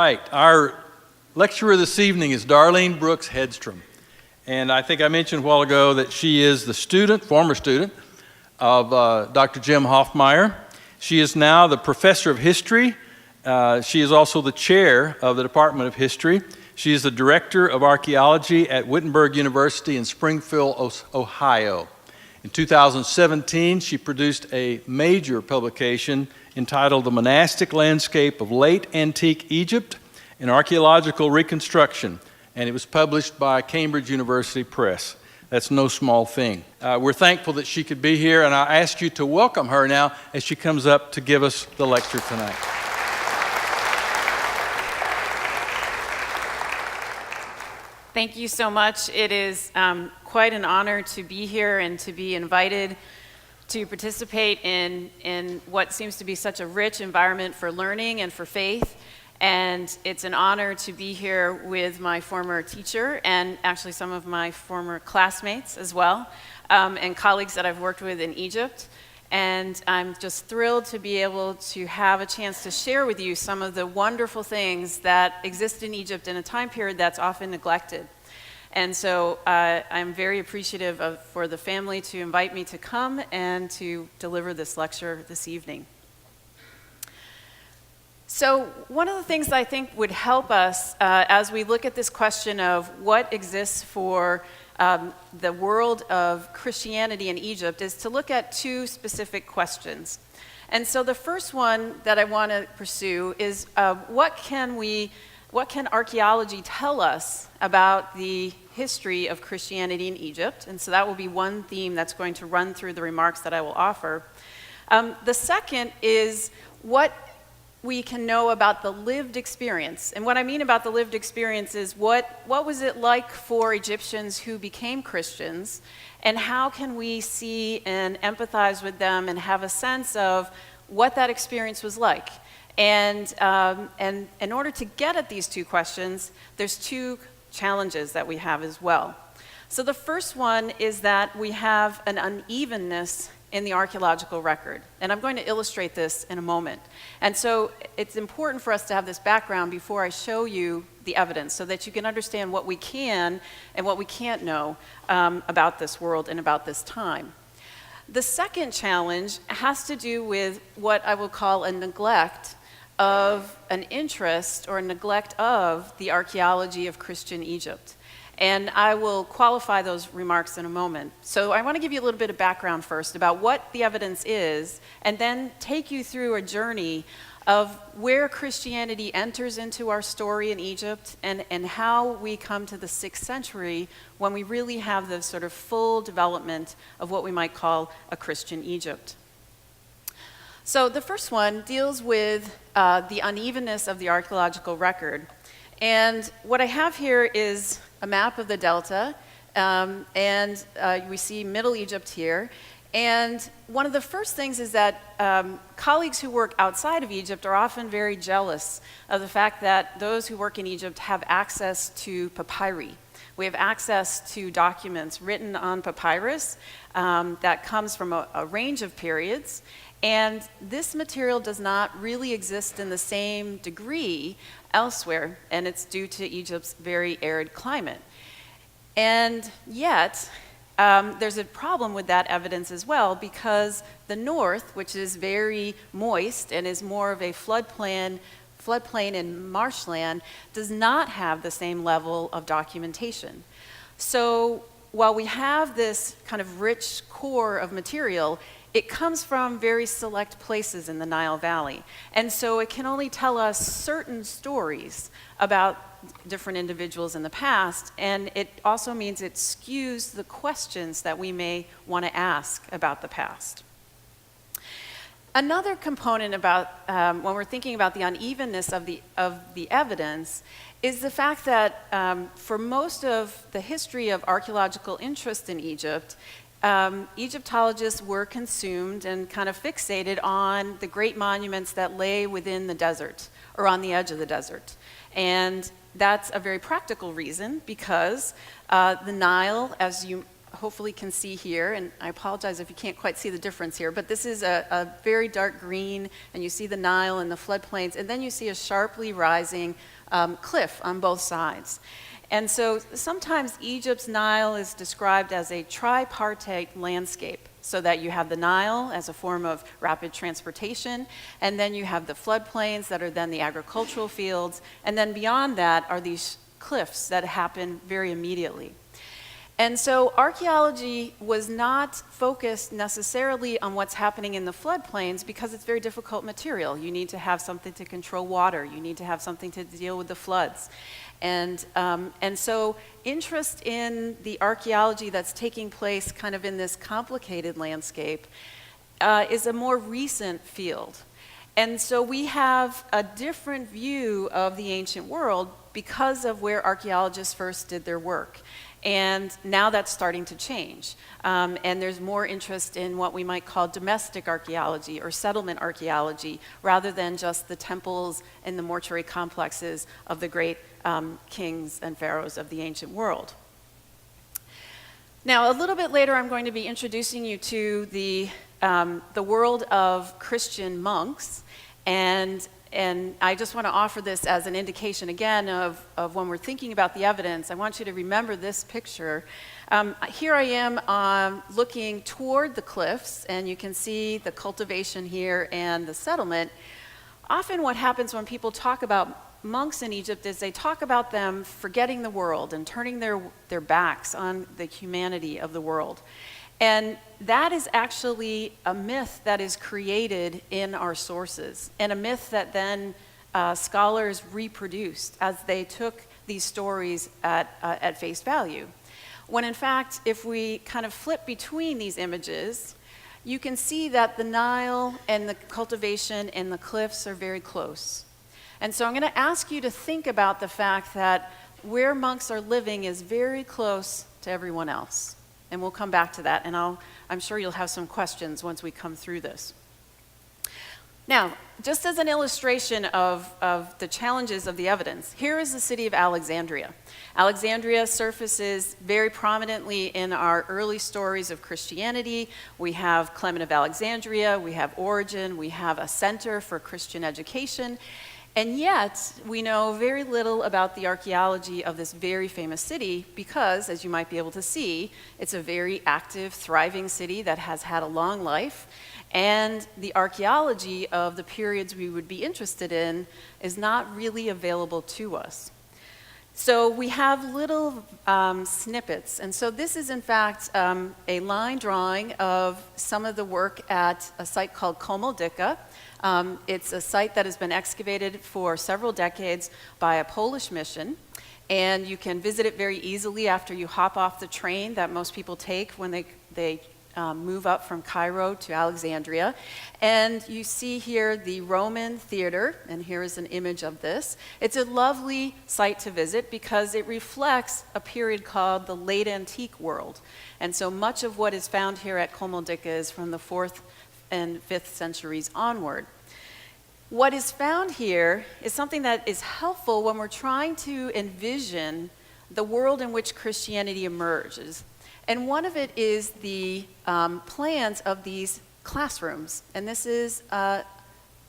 right, our lecturer this evening is Darlene Brooks Hedstrom. And I think I mentioned a while ago that she is the former student of Dr. Jim Hoffmeyer. She is now the professor of history. She is also the chair of the Department of History. She is the director of archaeology at Wittenberg University in Springfield, Ohio. In 2017, she produced a major publication entitled The Monastic Landscape of Late Antique Egypt, an Archaeological Reconstruction, and it was published by Cambridge University Press. That's no small thing. We're thankful that she could be here, and I ask you to welcome her now as she comes up to give us the lecture tonight. Thank you so much. It is quite an honor to be here and to be invited to participate in what seems to be such a rich environment for learning and for faith. And it's an honor to be here with my former teacher and actually some of my former classmates as well, and colleagues that I've worked with in Egypt. And I'm just thrilled to be able to have a chance to share with you some of the wonderful things that exist in Egypt in a time period that's often neglected. And so I'm very appreciative for the family to invite me to come and to deliver this lecture this evening. So one of the things I think would help us as we look at this question of what exists for the world of Christianity in Egypt is to look at two specific questions. And so the first one that I want to pursue is what can archaeology tell us about the history of Christianity in Egypt? And so that will be one theme that's going to run through the remarks that I will offer. The second is what we can know about the lived experience. And what I mean about the lived experience is what was it like for Egyptians who became Christians, and how can we see and empathize with them and have a sense of what that experience was like. And in order to get at these two questions, there's two challenges that we have as well. So the first one is that we have an unevenness in the archaeological record. And I'm going to illustrate this in a moment. And so it's important for us to have this background before I show you the evidence so that you can understand what we can and what we can't know about this world and about this time. The second challenge has to do with what I will call a neglect of an interest or a neglect of the archaeology of Christian Egypt. And I will qualify those remarks in a moment. So I want to give you a little bit of background first about what the evidence is, and then take you through a journey of where Christianity enters into our story in Egypt and how we come to the 6th century when we really have the sort of full development of what we might call a Christian Egypt. So the first one deals with the unevenness of the archaeological record. And what I have here is a map of the Delta, and we see Middle Egypt here. And one of the first things is that colleagues who work outside of Egypt are often very jealous of the fact that those who work in Egypt have access to papyri. We have access to documents written on papyrus that comes from a range of periods. And this material does not really exist in the same degree elsewhere, and it's due to Egypt's very arid climate. And yet, there's a problem with that evidence as well, because the north, which is very moist and is more of a floodplain and marshland, does not have the same level of documentation. So while we have this kind of rich core of material, it comes from very select places in the Nile Valley. And so it can only tell us certain stories about different individuals in the past, and it also means it skews the questions that we may want to ask about the past. Another component about when we're thinking about the unevenness of the evidence is the fact that for most of the history of archaeological interest in Egypt, Egyptologists were consumed and kind of fixated on the great monuments that lay within the desert or on the edge of the desert. And that's a very practical reason, because the Nile, as you hopefully can see here, and I apologize if you can't quite see the difference here, but this is a very dark green, and you see the Nile and the floodplains, and then you see a sharply rising cliff on both sides. And so sometimes Egypt's Nile is described as a tripartite landscape, so that you have the Nile as a form of rapid transportation, and then you have the floodplains that are then the agricultural fields, and then beyond that are these cliffs that happen very immediately. And so archaeology was not focused necessarily on what's happening in the floodplains because it's very difficult material. You need to have something to control water. You need to have something to deal with the floods. And so interest in the archaeology that's taking place kind of in this complicated landscape is a more recent field. And so we have a different view of the ancient world because of where archaeologists first did their work. And now that's starting to change. And there's more interest in what we might call domestic archaeology or settlement archaeology, rather than just the temples and the mortuary complexes of the great kings and pharaohs of the ancient world. Now, a little bit later, I'm going to be introducing you to the world of Christian monks. And I just want to offer this as an indication, again, of when we're thinking about the evidence. I want you to remember this picture. Here I am looking toward the cliffs, and you can see the cultivation here and the settlement. Often what happens when people talk about monks in Egypt is they talk about them forgetting the world and turning their backs on the humanity of the world. And that is actually a myth that is created in our sources, and a myth that then scholars reproduced as they took these stories at face value. When in fact, if we kind of flip between these images, you can see that the Nile and the cultivation and the cliffs are very close. And so I'm going to ask you to think about the fact that where monks are living is very close to everyone else. And we'll come back to that, and I'm sure you'll have some questions once we come through this. Now, just as an illustration of the challenges of the evidence, here is the city of Alexandria. Alexandria surfaces very prominently in our early stories of Christianity. We have Clement of Alexandria, we have Origen, we have a center for Christian education. And yet, we know very little about the archaeology of this very famous city because, as you might be able to see, it's a very active, thriving city that has had a long life, and the archaeology of the periods we would be interested in is not really available to us. So we have little snippets, and so this is in fact a line drawing of some of the work at a site called Komoldyka. It's a site that has been excavated for several decades by a Polish mission, and you can visit it very easily after you hop off the train that most people take when they move up from Cairo to Alexandria. And you see here the Roman theater, and here is an image of this. It's a lovely site to visit because it reflects a period called the late antique world. And so much of what is found here at Komoldyka is from the 4th and 5th centuries onward. What is found here is something that is helpful when we're trying to envision the world in which Christianity emerges. And one of it is the plans of these classrooms. And this is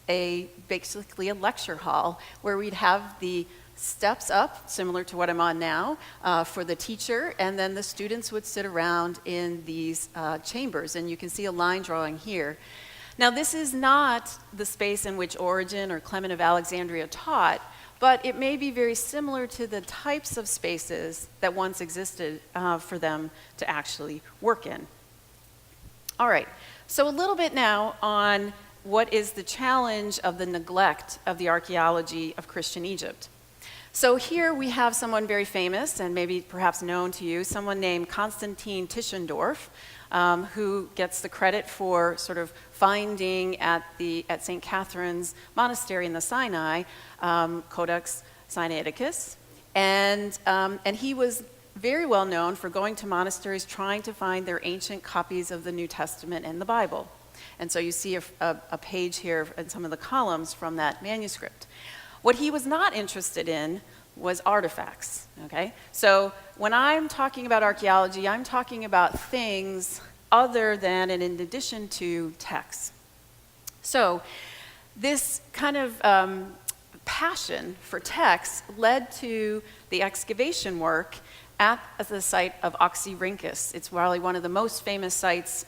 basically a lecture hall where we'd have the steps up, similar to what I'm on now, for the teacher, and then the students would sit around in these chambers. And you can see a line drawing here. Now, this is not the space in which Origen or Clement of Alexandria taught, but it may be very similar to the types of spaces that once existed for them to actually work in. All right, so a little bit now on what is the challenge of the neglect of the archaeology of Christian Egypt. So here we have someone very famous and maybe perhaps known to you, someone named Constantine Tischendorf, who gets the credit for sort of finding at St. Catherine's Monastery in the Sinai, Codex Sinaiticus. And he was very well known for going to monasteries trying to find their ancient copies of the New Testament and the Bible. And so you see a page here in some of the columns from that manuscript. What he was not interested in was artifacts, okay? So when I'm talking about archaeology, I'm talking about things other than and in addition to texts. So this kind of passion for texts led to the excavation work at the site of Oxyrhynchus. It's probably one of the most famous sites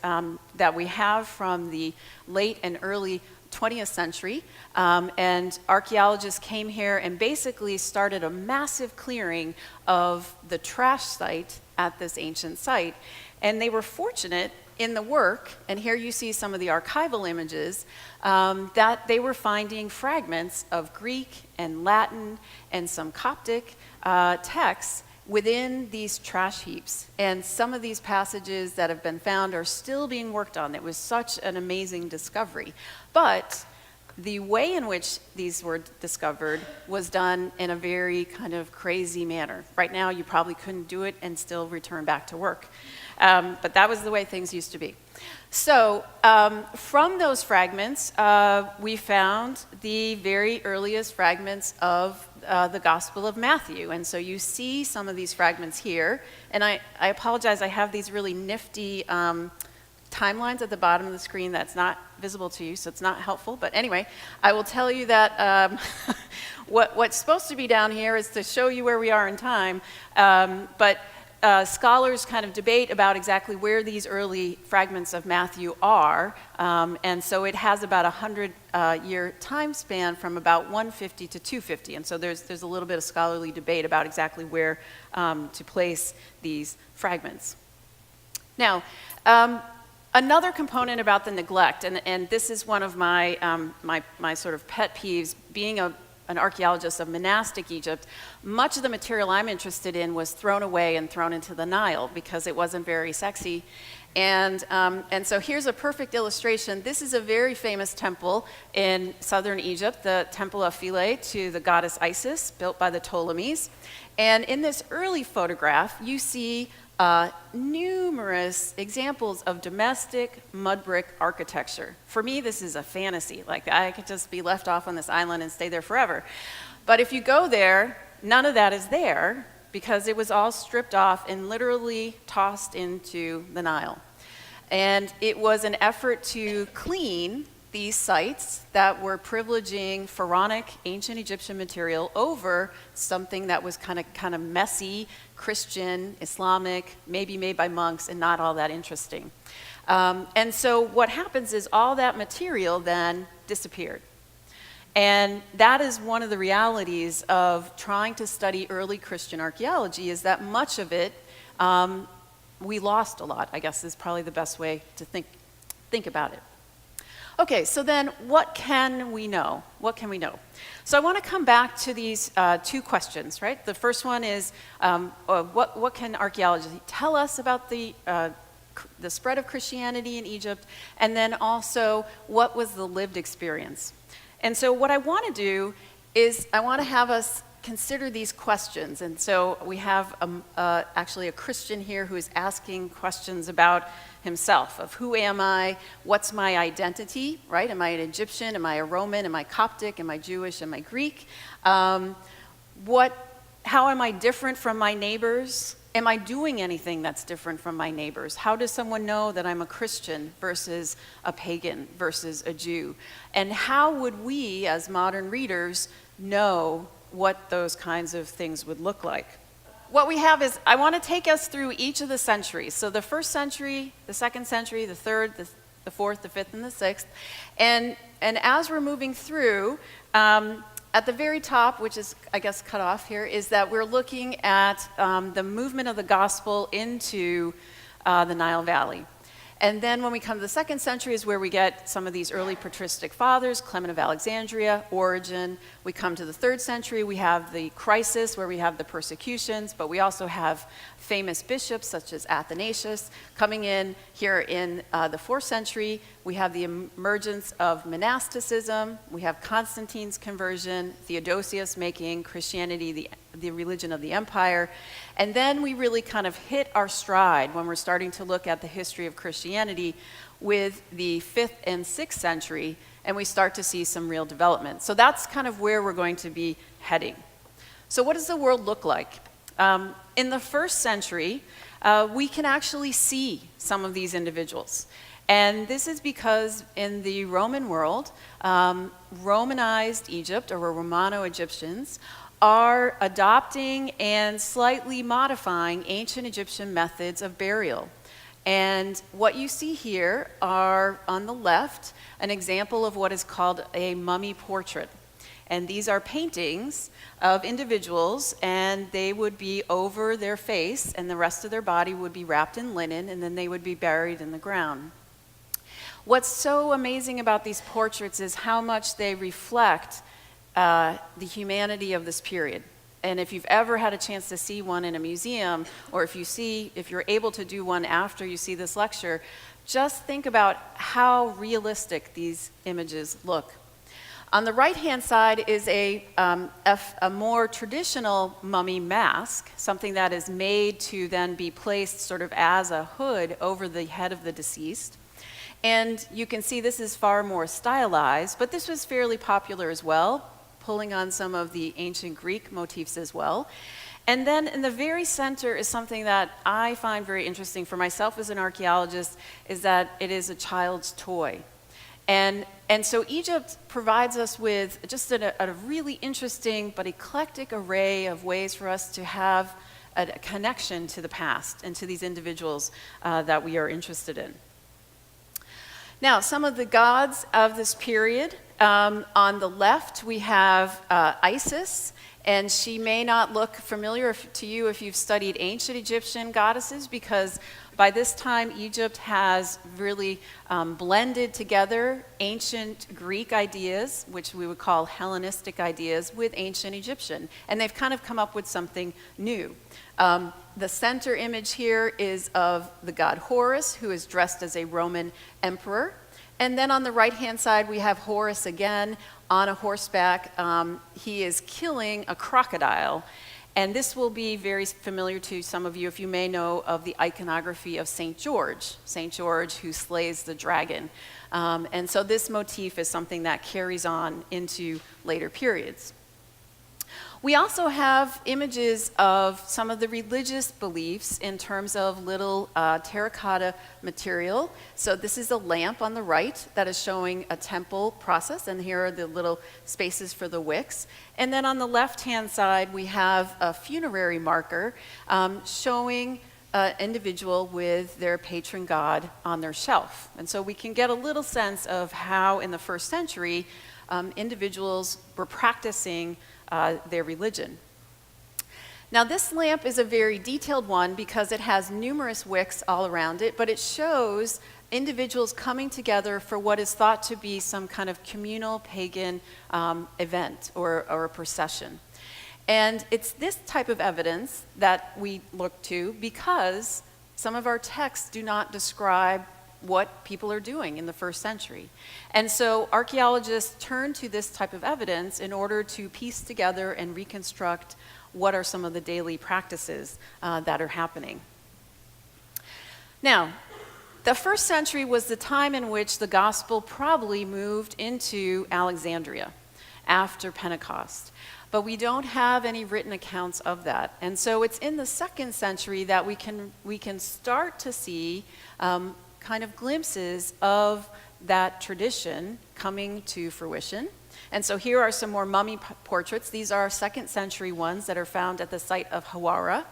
that we have from the late and early 20th century, and archaeologists came here and basically started a massive clearing of the trash site at this ancient site. And they were fortunate in the work, and here you see some of the archival images, that they were finding fragments of Greek and Latin and some Coptic texts within these trash heaps. And some of these passages that have been found are still being worked on. It was such an amazing discovery. But the way in which these were discovered was done in a very kind of crazy manner. Right now, you probably couldn't do it and still return back to work. But that was the way things used to be. So from those fragments, we found the very earliest fragments of the Gospel of Matthew. And so you see some of these fragments here. And I apologize, I have these really nifty timelines at the bottom of the screen that's not visible to you, so it's not helpful. But anyway, I will tell you that what's supposed to be down here is to show you where we are in time. But scholars kind of debate about exactly where these early fragments of Matthew are, and so it has about a 100-year time span from about 150 to 250, and so there's a little bit of scholarly debate about exactly where to place these fragments. Now, another component about the neglect, and this is one of my, my sort of pet peeves, being an archaeologist of monastic Egypt, much of the material I'm interested in was thrown away and thrown into the Nile because it wasn't very sexy. And so here's a perfect illustration. This is a very famous temple in southern Egypt, the Temple of Philae to the goddess Isis, built by the Ptolemies. And in this early photograph, you see numerous examples of domestic mud brick architecture. For me, this is a fantasy. Like, I could just be left off on this island and stay there forever. But if you go there, none of that is there because it was all stripped off and literally tossed into the Nile. And it was an effort to clean these sites that were privileging pharaonic ancient Egyptian material over something that was kind of messy, Christian, Islamic, maybe made by monks, and not all that interesting. And so what happens is all that material then disappeared. And that is one of the realities of trying to study early Christian archaeology, is that much of it we lost a lot, I guess is probably the best way to think about it. Okay, so then what can we know? What can we know? So I want to come back to these two questions, right? The first one is, what can archaeology tell us about the spread of Christianity in Egypt? And then also, what was the lived experience? And so what I want to do is I want to have us consider these questions. And so we have actually a Christian here who is asking questions about himself, of who am I, what's my identity, right? Am I an Egyptian, am I a Roman, am I Coptic, am I Jewish, am I Greek? How am I different from my neighbors? Am I doing anything that's different from my neighbors? How does someone know that I'm a Christian versus a pagan versus a Jew? And how would we, as modern readers, know what those kinds of things would look like? What we have is, I want to take us through each of the centuries. So the first century, the second century, the third, the fourth, the fifth, and the sixth. And as we're moving through, at the very top, which is, I guess, cut off here, is that we're looking at the movement of the gospel into the Nile Valley. And then when we come to the second century is where we get some of these early patristic fathers, Clement of Alexandria, Origen. We come to the third century, we have the crisis where we have the persecutions, but we also have famous bishops such as Athanasius. Coming in here in the fourth century, we have the emergence of monasticism, we have Constantine's conversion, Theodosius making Christianity the religion of the empire. And then we really kind of hit our stride when we're starting to look at the history of Christianity with the 5th and 6th century, and we start to see some real development. So that's kind of where we're going to be heading. So what does the world look like? In the first century, we can actually see some of these individuals. And this is because in the Roman world, Romanized Egypt, or Romano-Egyptians, are adopting and slightly modifying ancient Egyptian methods of burial. And what you see here are, on the left, an example of what is called a mummy portrait. And these are paintings of individuals, and they would be over their face, and the rest of their body would be wrapped in linen, and then they would be buried in the ground. What's so amazing about these portraits is how much they reflect the humanity of this period. And if you've ever had a chance to see one in a museum, or if you're able to do one after you see this lecture, just think about how realistic these images look. On the right-hand side is a more traditional mummy mask, something that is made to then be placed sort of as a hood over the head of the deceased. And you can see this is far more stylized, but this was fairly popular as well, pulling on some of the ancient Greek motifs as well. And then in the very center is something that I find very interesting for myself as an archaeologist, is that it is a child's toy. And so Egypt provides us with just a really interesting but eclectic array of ways for us to have a connection to the past and to these individuals that we are interested in. Now, some of the gods of this period, on the left we have Isis, and she may not look familiar to you if you've studied ancient Egyptian goddesses, because by this time Egypt has really blended together ancient Greek ideas, which we would call Hellenistic ideas, with ancient Egyptian, and they've kind of come up with something new. The center image here is of the god Horus, who is dressed as a Roman emperor. And then on the right-hand side, we have Horus again on a horseback. He is killing a crocodile. And this will be very familiar to some of you if you may know of the iconography of St. George who slays the dragon. And so this motif is something that carries on into later periods. We also have images of some of the religious beliefs in terms of little terracotta material. So this is a lamp on the right that is showing a temple process, and here are the little spaces for the wicks. And then on the left-hand side, we have a funerary marker showing an individual with their patron god on their shelf. And so we can get a little sense of how in the first century individuals were practicing their religion. Now this lamp is a very detailed one because it has numerous wicks all around it, but it shows individuals coming together for what is thought to be some kind of communal pagan event or a procession. And it's this type of evidence that we look to because some of our texts do not describe what people are doing in the first century. And so archaeologists turn to this type of evidence in order to piece together and reconstruct what are some of the daily practices that are happening. Now, the first century was the time in which the gospel probably moved into Alexandria after Pentecost. But we don't have any written accounts of that. And so it's in the second century that we can start to see kind of glimpses of that tradition coming to fruition. And so here are some more mummy portraits. These are second century ones that are found at the site of Hawara.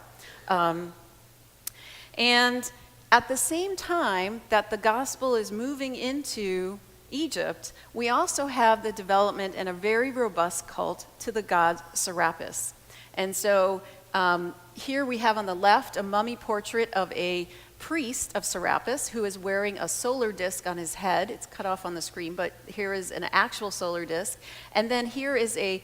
And at the same time that the gospel is moving into Egypt, we also have the development and a very robust cult to the god Serapis. And so here we have on the left a mummy portrait of a priest of Serapis who is wearing a solar disk on his head. It's cut off on the screen, but here is an actual solar disk. And then here is a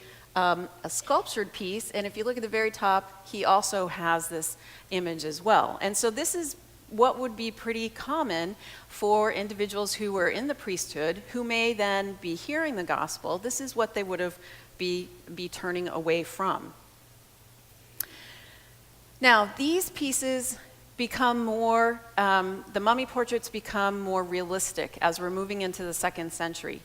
sculptured piece, and if you look at the very top, he also has this image as well. And so this is what would be pretty common for individuals who were in the priesthood who may then be hearing the gospel. This is what they would have be turning away from. Now, these pieces become more, the mummy portraits become more realistic as we're moving into the second century.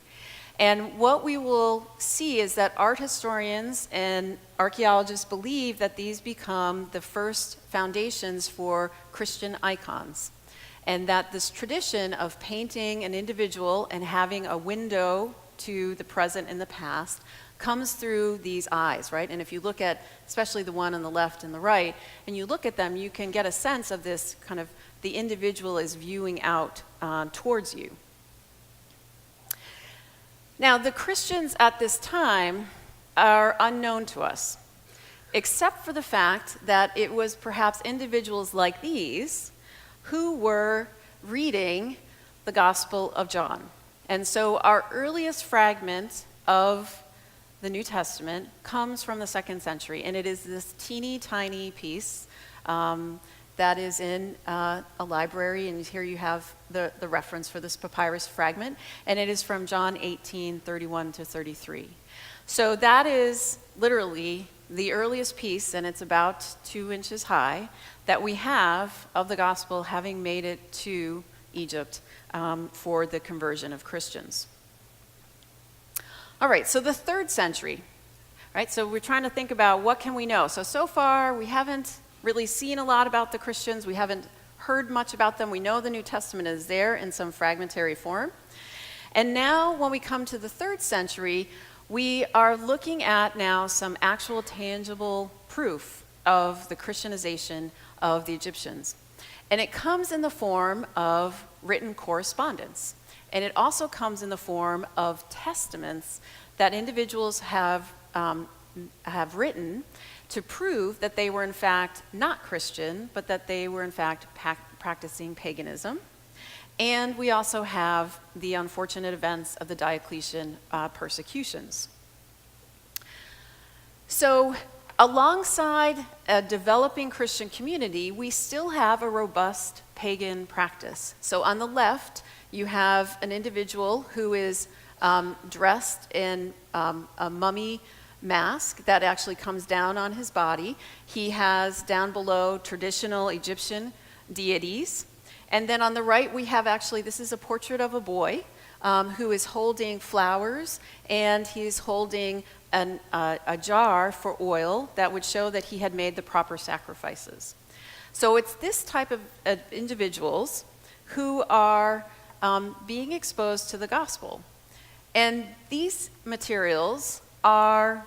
And what we will see is that art historians and archaeologists believe that these become the first foundations for Christian icons. And that this tradition of painting an individual and having a window to the present and the past comes through these eyes, right? And if you look at, especially the one on the left and the right, and you look at them, you can get a sense of this kind of, the individual is viewing out towards you. Now, the Christians at this time are unknown to us, except for the fact that it was perhaps individuals like these who were reading the Gospel of John. And so our earliest fragment of the New Testament comes from the 2nd century, and it is this teeny tiny piece that is in a library, and here you have the reference for this papyrus fragment, and it is from John 18:31 to 33. So that is literally the earliest piece, and it's about 2 inches high, that we have of the gospel having made it to Egypt for the conversion of Christians. All right, so the 3rd century, right? So we're trying to think about what can we know. So far, we haven't really seen a lot about the Christians. We haven't heard much about them. We know the New Testament is there in some fragmentary form. And now when we come to the 3rd century, we are looking at now some actual tangible proof of the Christianization of the Egyptians. And it comes in the form of written correspondence. And it also comes in the form of testaments that individuals have written to prove that they were in fact not Christian, but that they were in fact practicing paganism. And we also have the unfortunate events of the Diocletian persecutions. So alongside a developing Christian community, we still have a robust pagan practice. So on the left, you have an individual who is dressed in a mummy mask that actually comes down on his body. He has down below traditional Egyptian deities. And then on the right, we have actually, this is a portrait of a boy who is holding flowers, and he's holding a jar for oil that would show that he had made the proper sacrifices. So it's this type of individuals who are being exposed to the gospel. And these materials are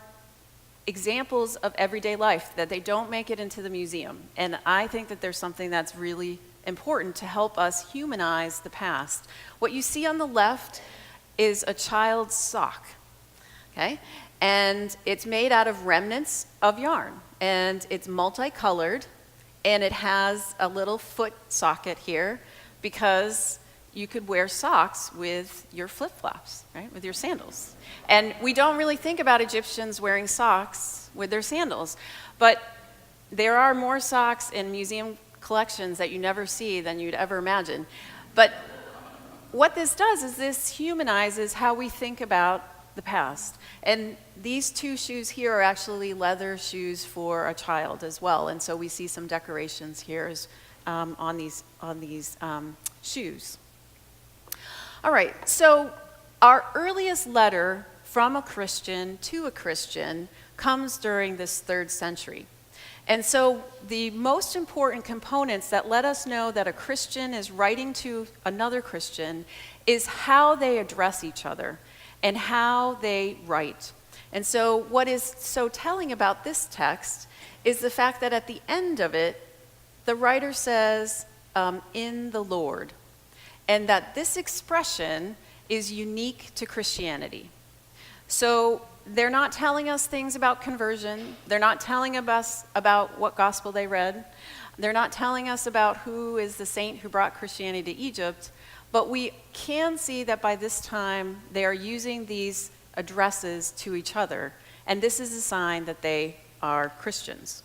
examples of everyday life, that they don't make it into the museum. And I think that there's something that's really important to help us humanize the past. What you see on the left is a child's sock, okay? And it's made out of remnants of yarn, and it's multicolored, and it has a little foot socket here because you could wear socks with your flip-flops, right, with your sandals. And we don't really think about Egyptians wearing socks with their sandals, but there are more socks in museum collections that you never see than you'd ever imagine. But what this does is this humanizes how we think about the past. And these 2 shoes here are actually leather shoes for a child as well, and so we see some decorations here on these shoes. All right, so our earliest letter from a Christian to a Christian comes during this 3rd century. And so the most important components that let us know that a Christian is writing to another Christian is how they address each other and how they write. And so what is so telling about this text is the fact that at the end of it, the writer says, in the Lord. And that this expression is unique to Christianity. So they're not telling us things about conversion. They're not telling us about what gospel they read. They're not telling us about who is the saint who brought Christianity to Egypt. But we can see that by this time, they are using these addresses to each other. And this is a sign that they are Christians.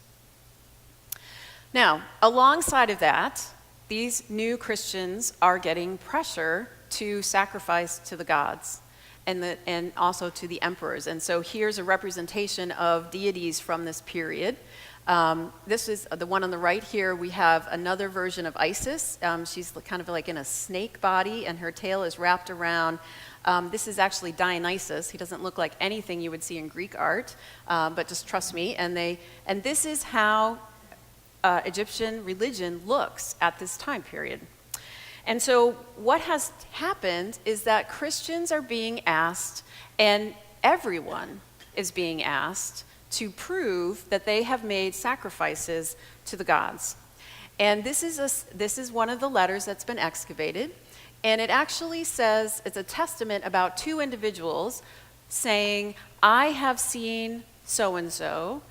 Now, alongside of that, these new Christians are getting pressure to sacrifice to the gods and also to the emperors. And so here's a representation of deities from this period. This is the one on the right here. We have another version of Isis. She's kind of like in a snake body, and her tail is wrapped around. This is actually Dionysus. He doesn't look like anything you would see in Greek art, but just trust me. And this is how Egyptian religion looks at this time period. And so what has happened is that Christians are being asked, and everyone is being asked, to prove that they have made sacrifices to the gods. And this is one of the letters that's been excavated, and it actually says, it's a testament about two individuals saying, I have seen so-and-so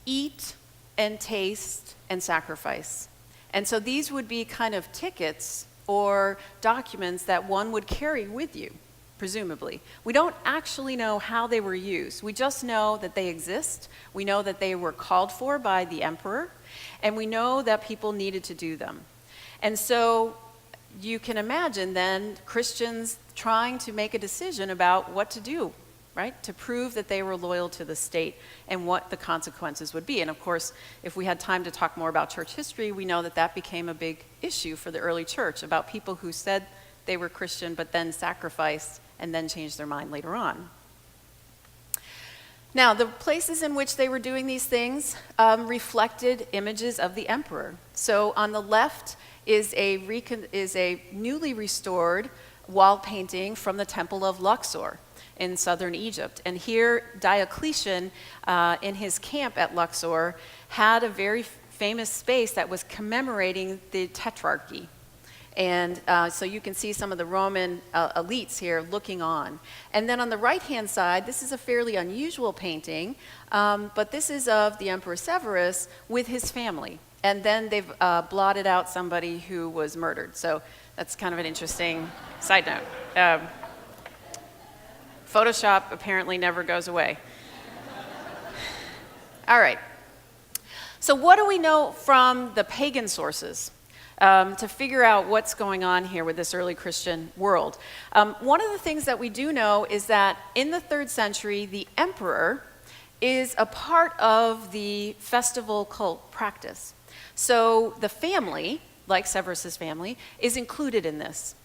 eat and taste and sacrifice. And so these would be kind of tickets or documents that one would carry with you, presumably. We don't actually know how they were used. We just know that they exist. We know that they were called for by the emperor, and we know that people needed to do them. And so you can imagine then Christians trying to make a decision about what to do, right? To prove that they were loyal to the state and what the consequences would be. And of course, if we had time to talk more about church history, we know that that became a big issue for the early church, about people who said they were Christian but then sacrificed and then changed their mind later on. Now, the places in which they were doing these things reflected images of the emperor. So on the left is a newly restored wall painting from the Temple of Luxor in southern Egypt. And here, Diocletian, in his camp at Luxor, had a very famous space that was commemorating the Tetrarchy. And so you can see some of the Roman elites here looking on. And then on the right-hand side, this is a fairly unusual painting, but this is of the Emperor Severus with his family. And then they've blotted out somebody who was murdered. So that's kind of an interesting side note. Photoshop apparently never goes away. All right. So what do we know from the pagan sources to figure out what's going on here with this early Christian world? One of the things that we do know is that in the 3rd century, the emperor is a part of the festival cult practice. So the family, like Severus's family, is included in this.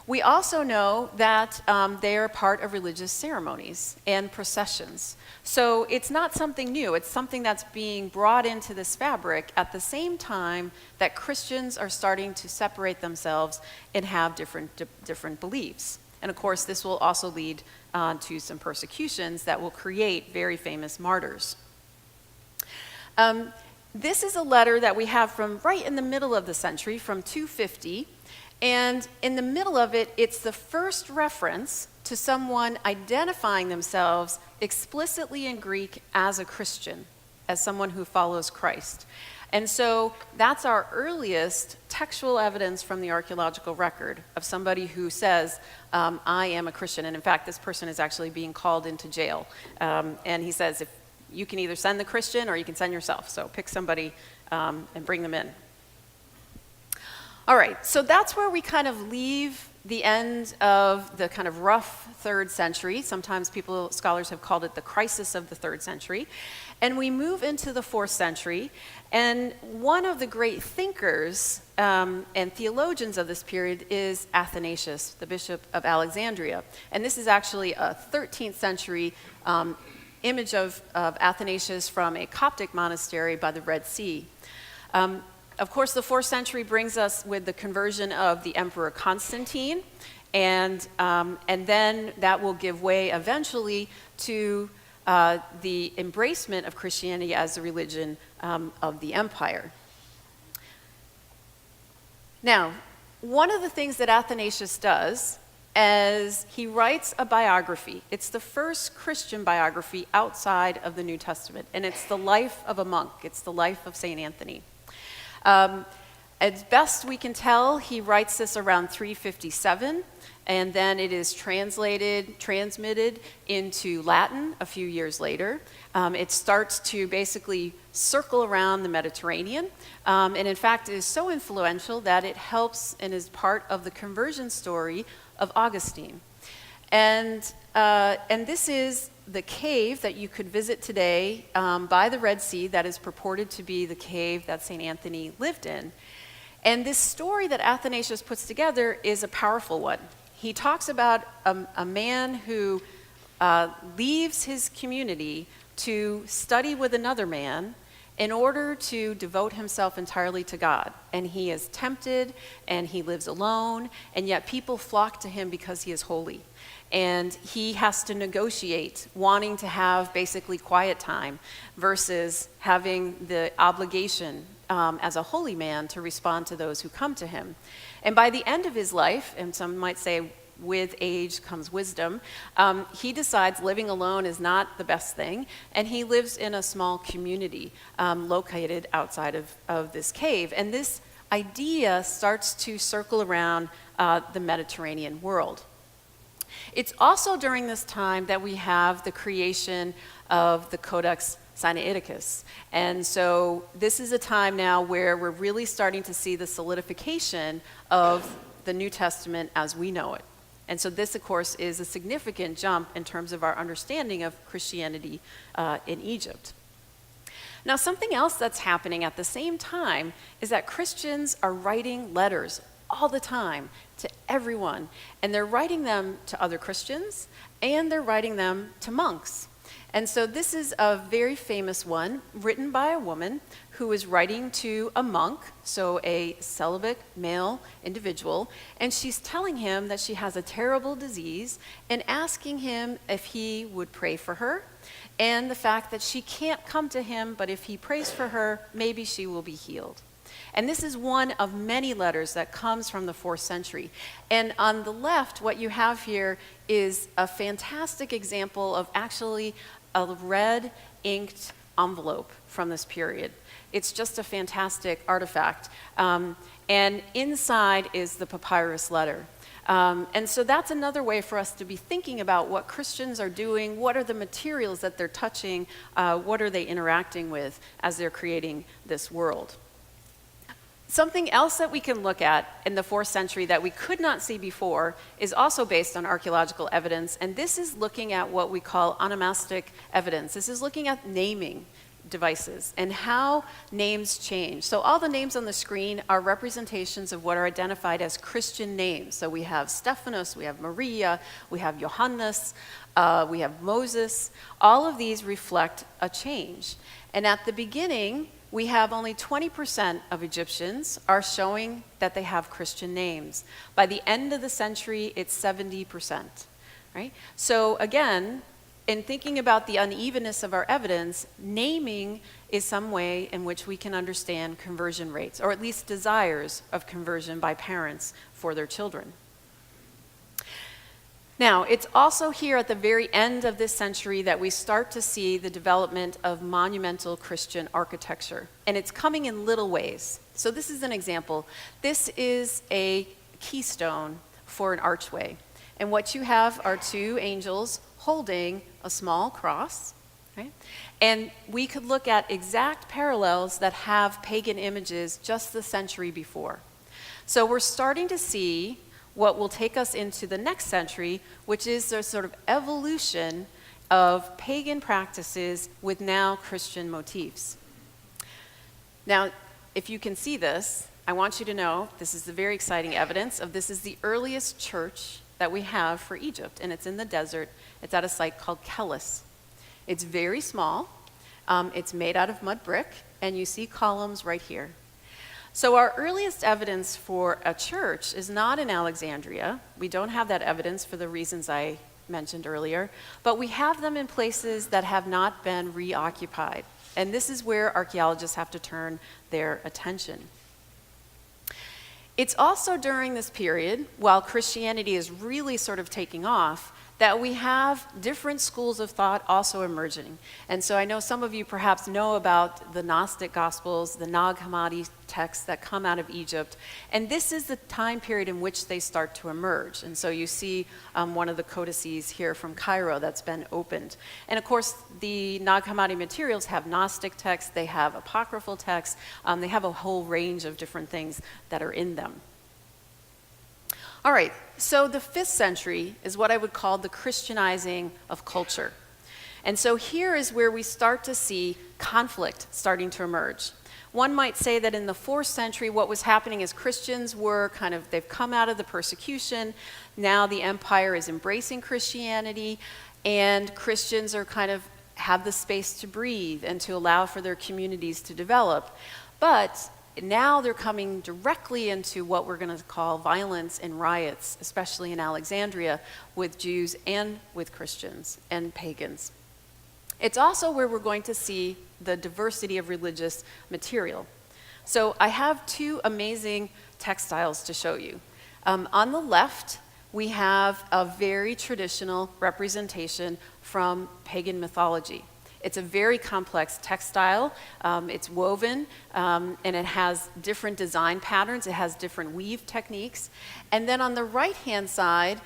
We also know that they are part of religious ceremonies and processions. So it's not something new. It's something that's being brought into this fabric at the same time that Christians are starting to separate themselves and have different beliefs. And of course, this will also lead to some persecutions that will create very famous martyrs. This is a letter that we have from right in the middle of the century, from 250. And in the middle of it, it's the first reference to someone identifying themselves explicitly in Greek as a Christian, as someone who follows Christ. And so that's our earliest textual evidence from the archaeological record of somebody who says, I am a Christian. And in fact, this person is actually being called into jail. And he says, if you can either send the Christian or you can send yourself. So pick somebody and bring them in. All right, so that's where we kind of leave the end of the kind of rough 3rd century. Sometimes scholars have called it the crisis of the 3rd century. And we move into the 4th century. And one of the great thinkers and theologians of this period is Athanasius, the Bishop of Alexandria. And this is actually a 13th century image of Athanasius from a Coptic monastery by the Red Sea. Of course, the 4th century brings us with the conversion of the Emperor Constantine, and then that will give way eventually to the embracement of Christianity as the religion of the empire. Now, one of the things that Athanasius does is he writes a biography. It's the first Christian biography outside of the New Testament, and it's the life of a monk. It's the life of St. Anthony. As best we can tell, he writes this around 357, and then it is transmitted into Latin a few years later. It starts to basically circle around the Mediterranean, and in fact, it is so influential that it helps and is part of the conversion story of Augustine. And this is the cave that you could visit today by the Red Sea that is purported to be the cave that St. Anthony lived in. And this story that Athanasius puts together is a powerful one. He talks about a man who leaves his community to study with another man in order to devote himself entirely to God. And he is tempted, and he lives alone, and yet people flock to him because he is holy. And he has to negotiate wanting to have basically quiet time versus having the obligation as a holy man to respond to those who come to him. And by the end of his life, and some might say with age comes wisdom, he decides living alone is not the best thing, and he lives in a small community located outside of this cave. And this idea starts to circle around the Mediterranean world. It's also during this time that we have the creation of the Codex Sinaiticus. And so this is a time now where we're really starting to see the solidification of the New Testament as we know it. And so this, of course, is a significant jump in terms of our understanding of Christianity in Egypt. Now, something else that's happening at the same time is that Christians are writing letters all the time to everyone. And they're writing them to other Christians, and they're writing them to monks. And so this is a very famous one written by a woman who is writing to a monk, so a celibate male individual, and she's telling him that she has a terrible disease and asking him if he would pray for her, and the fact that she can't come to him, but if he prays for her, maybe she will be healed. And this is one of many letters that comes from the 4th century. And on the left, what you have here is a fantastic example of actually a red inked envelope from this period. It's just a fantastic artifact. And inside is the papyrus letter. And so that's another way for us to be thinking about what Christians are doing, what are the materials that they're touching, what are they interacting with as they're creating this world. Something else that we can look at in the 4th century that we could not see before is also based on archaeological evidence, and this is looking at what we call onomastic evidence. This is looking at naming devices and how names change. So all the names on the screen are representations of what are identified as Christian names. So we have Stephanos, we have Maria, we have Johannes, we have Moses. All of these reflect a change. And at the beginning, we have only 20% of Egyptians are showing that they have Christian names. By the end of the century, it's 70%, right? So again, in thinking about the unevenness of our evidence, naming is some way in which we can understand conversion rates, or at least desires of conversion by parents for their children. Now, it's also here at the very end of this century that we start to see the development of monumental Christian architecture, and it's coming in little ways. So this is an example. This is a keystone for an archway, and what you have are two angels holding a small cross, right? And we could look at exact parallels that have pagan images just the century before. So we're starting to see what will take us into the next century, which is the sort of evolution of pagan practices with now Christian motifs. Now, if you can see this, I want you to know this is the very exciting evidence of this is the earliest church that we have for Egypt, and it's in the desert. It's at a site called Kelis. It's very small. It's made out of mud brick, and you see columns right here. So our earliest evidence for a church is not in Alexandria. We don't have that evidence for the reasons I mentioned earlier, but we have them in places that have not been reoccupied. And this is where archaeologists have to turn their attention. It's also during this period, while Christianity is really sort of taking off, that we have different schools of thought also emerging. And so I know some of you perhaps know about the Gnostic Gospels, the Nag Hammadi texts that come out of Egypt. And this is the time period in which they start to emerge. And so you see one of the codices here from Cairo that's been opened. And of course, the Nag Hammadi materials have Gnostic texts, they have apocryphal texts, they have a whole range of different things that are in them. All right, so the 5th century is what I would call the Christianizing of culture. And so here is where we start to see conflict starting to emerge. One might say that in the 4th century, what was happening is Christians were they've come out of the persecution. Now the empire is embracing Christianity, and Christians are have the space to breathe and to allow for their communities to develop. But now they're coming directly into what we're going to call violence and riots, especially in Alexandria, with Jews and with Christians and pagans. It's also where we're going to see the diversity of religious material. So I have 2 amazing textiles to show you. On the left, we have a very traditional representation from pagan mythology. It's a very complex textile. It's woven, and it has different design patterns. It has different weave techniques. And then on the right-hand side,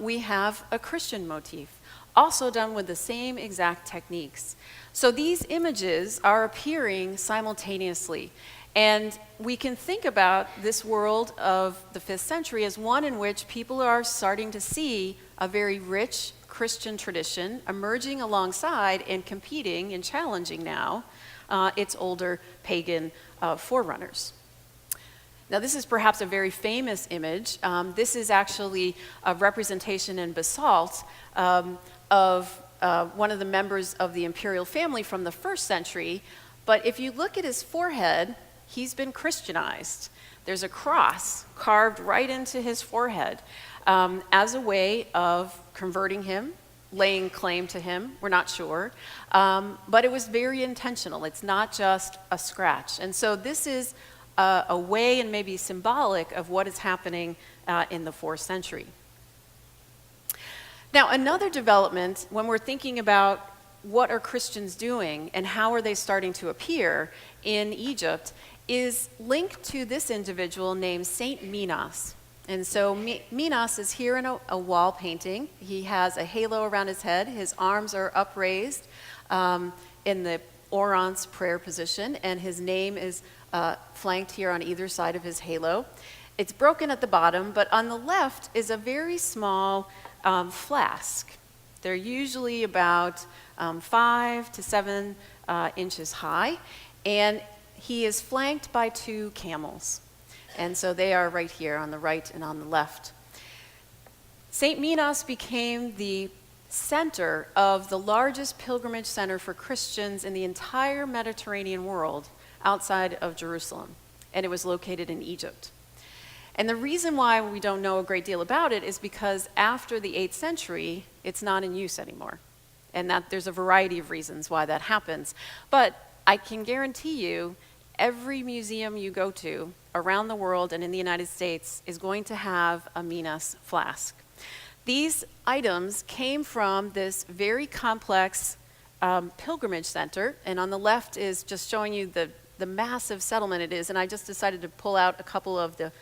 we have a Christian motif, also done with the same exact techniques. So these images are appearing simultaneously. And we can think about this world of the 5th century as one in which people are starting to see a very rich Christian tradition emerging alongside and competing and challenging now its older pagan forerunners. Now, this is perhaps a very famous image. This is actually a representation in basalt of one of the members of the imperial family from the 1st century. But if you look at his forehead, he's been Christianized. There's a cross carved right into his forehead as a way of converting him, laying claim to him. We're not sure. But it was very intentional. It's not just a scratch. And so this is a way and maybe symbolic of what is happening in the 4th century. Now, another development, when we're thinking about what are Christians doing and how are they starting to appear in Egypt, is linked to this individual named Saint Minos. And so Minos is here in a wall painting. He has a halo around his head. His arms are upraised in the Orans prayer position, and his name is flanked here on either side of his halo. It's broken at the bottom, but on the left is a very small flask. They're usually about 5 to 7 inches high, and he is flanked by 2 camels. And so they are right here on the right and on the left. St. Minos became the center of the largest pilgrimage center for Christians in the entire Mediterranean world outside of Jerusalem, and it was located in Egypt. And the reason why we don't know a great deal about it is because after the 8th century, it's not in use anymore. And that there's a variety of reasons why that happens. But I can guarantee you, every museum you go to around the world and in the United States is going to have a Minos flask. These items came from this very complex pilgrimage center, and on the left is just showing you the massive settlement it is, and I just decided to pull out a couple of the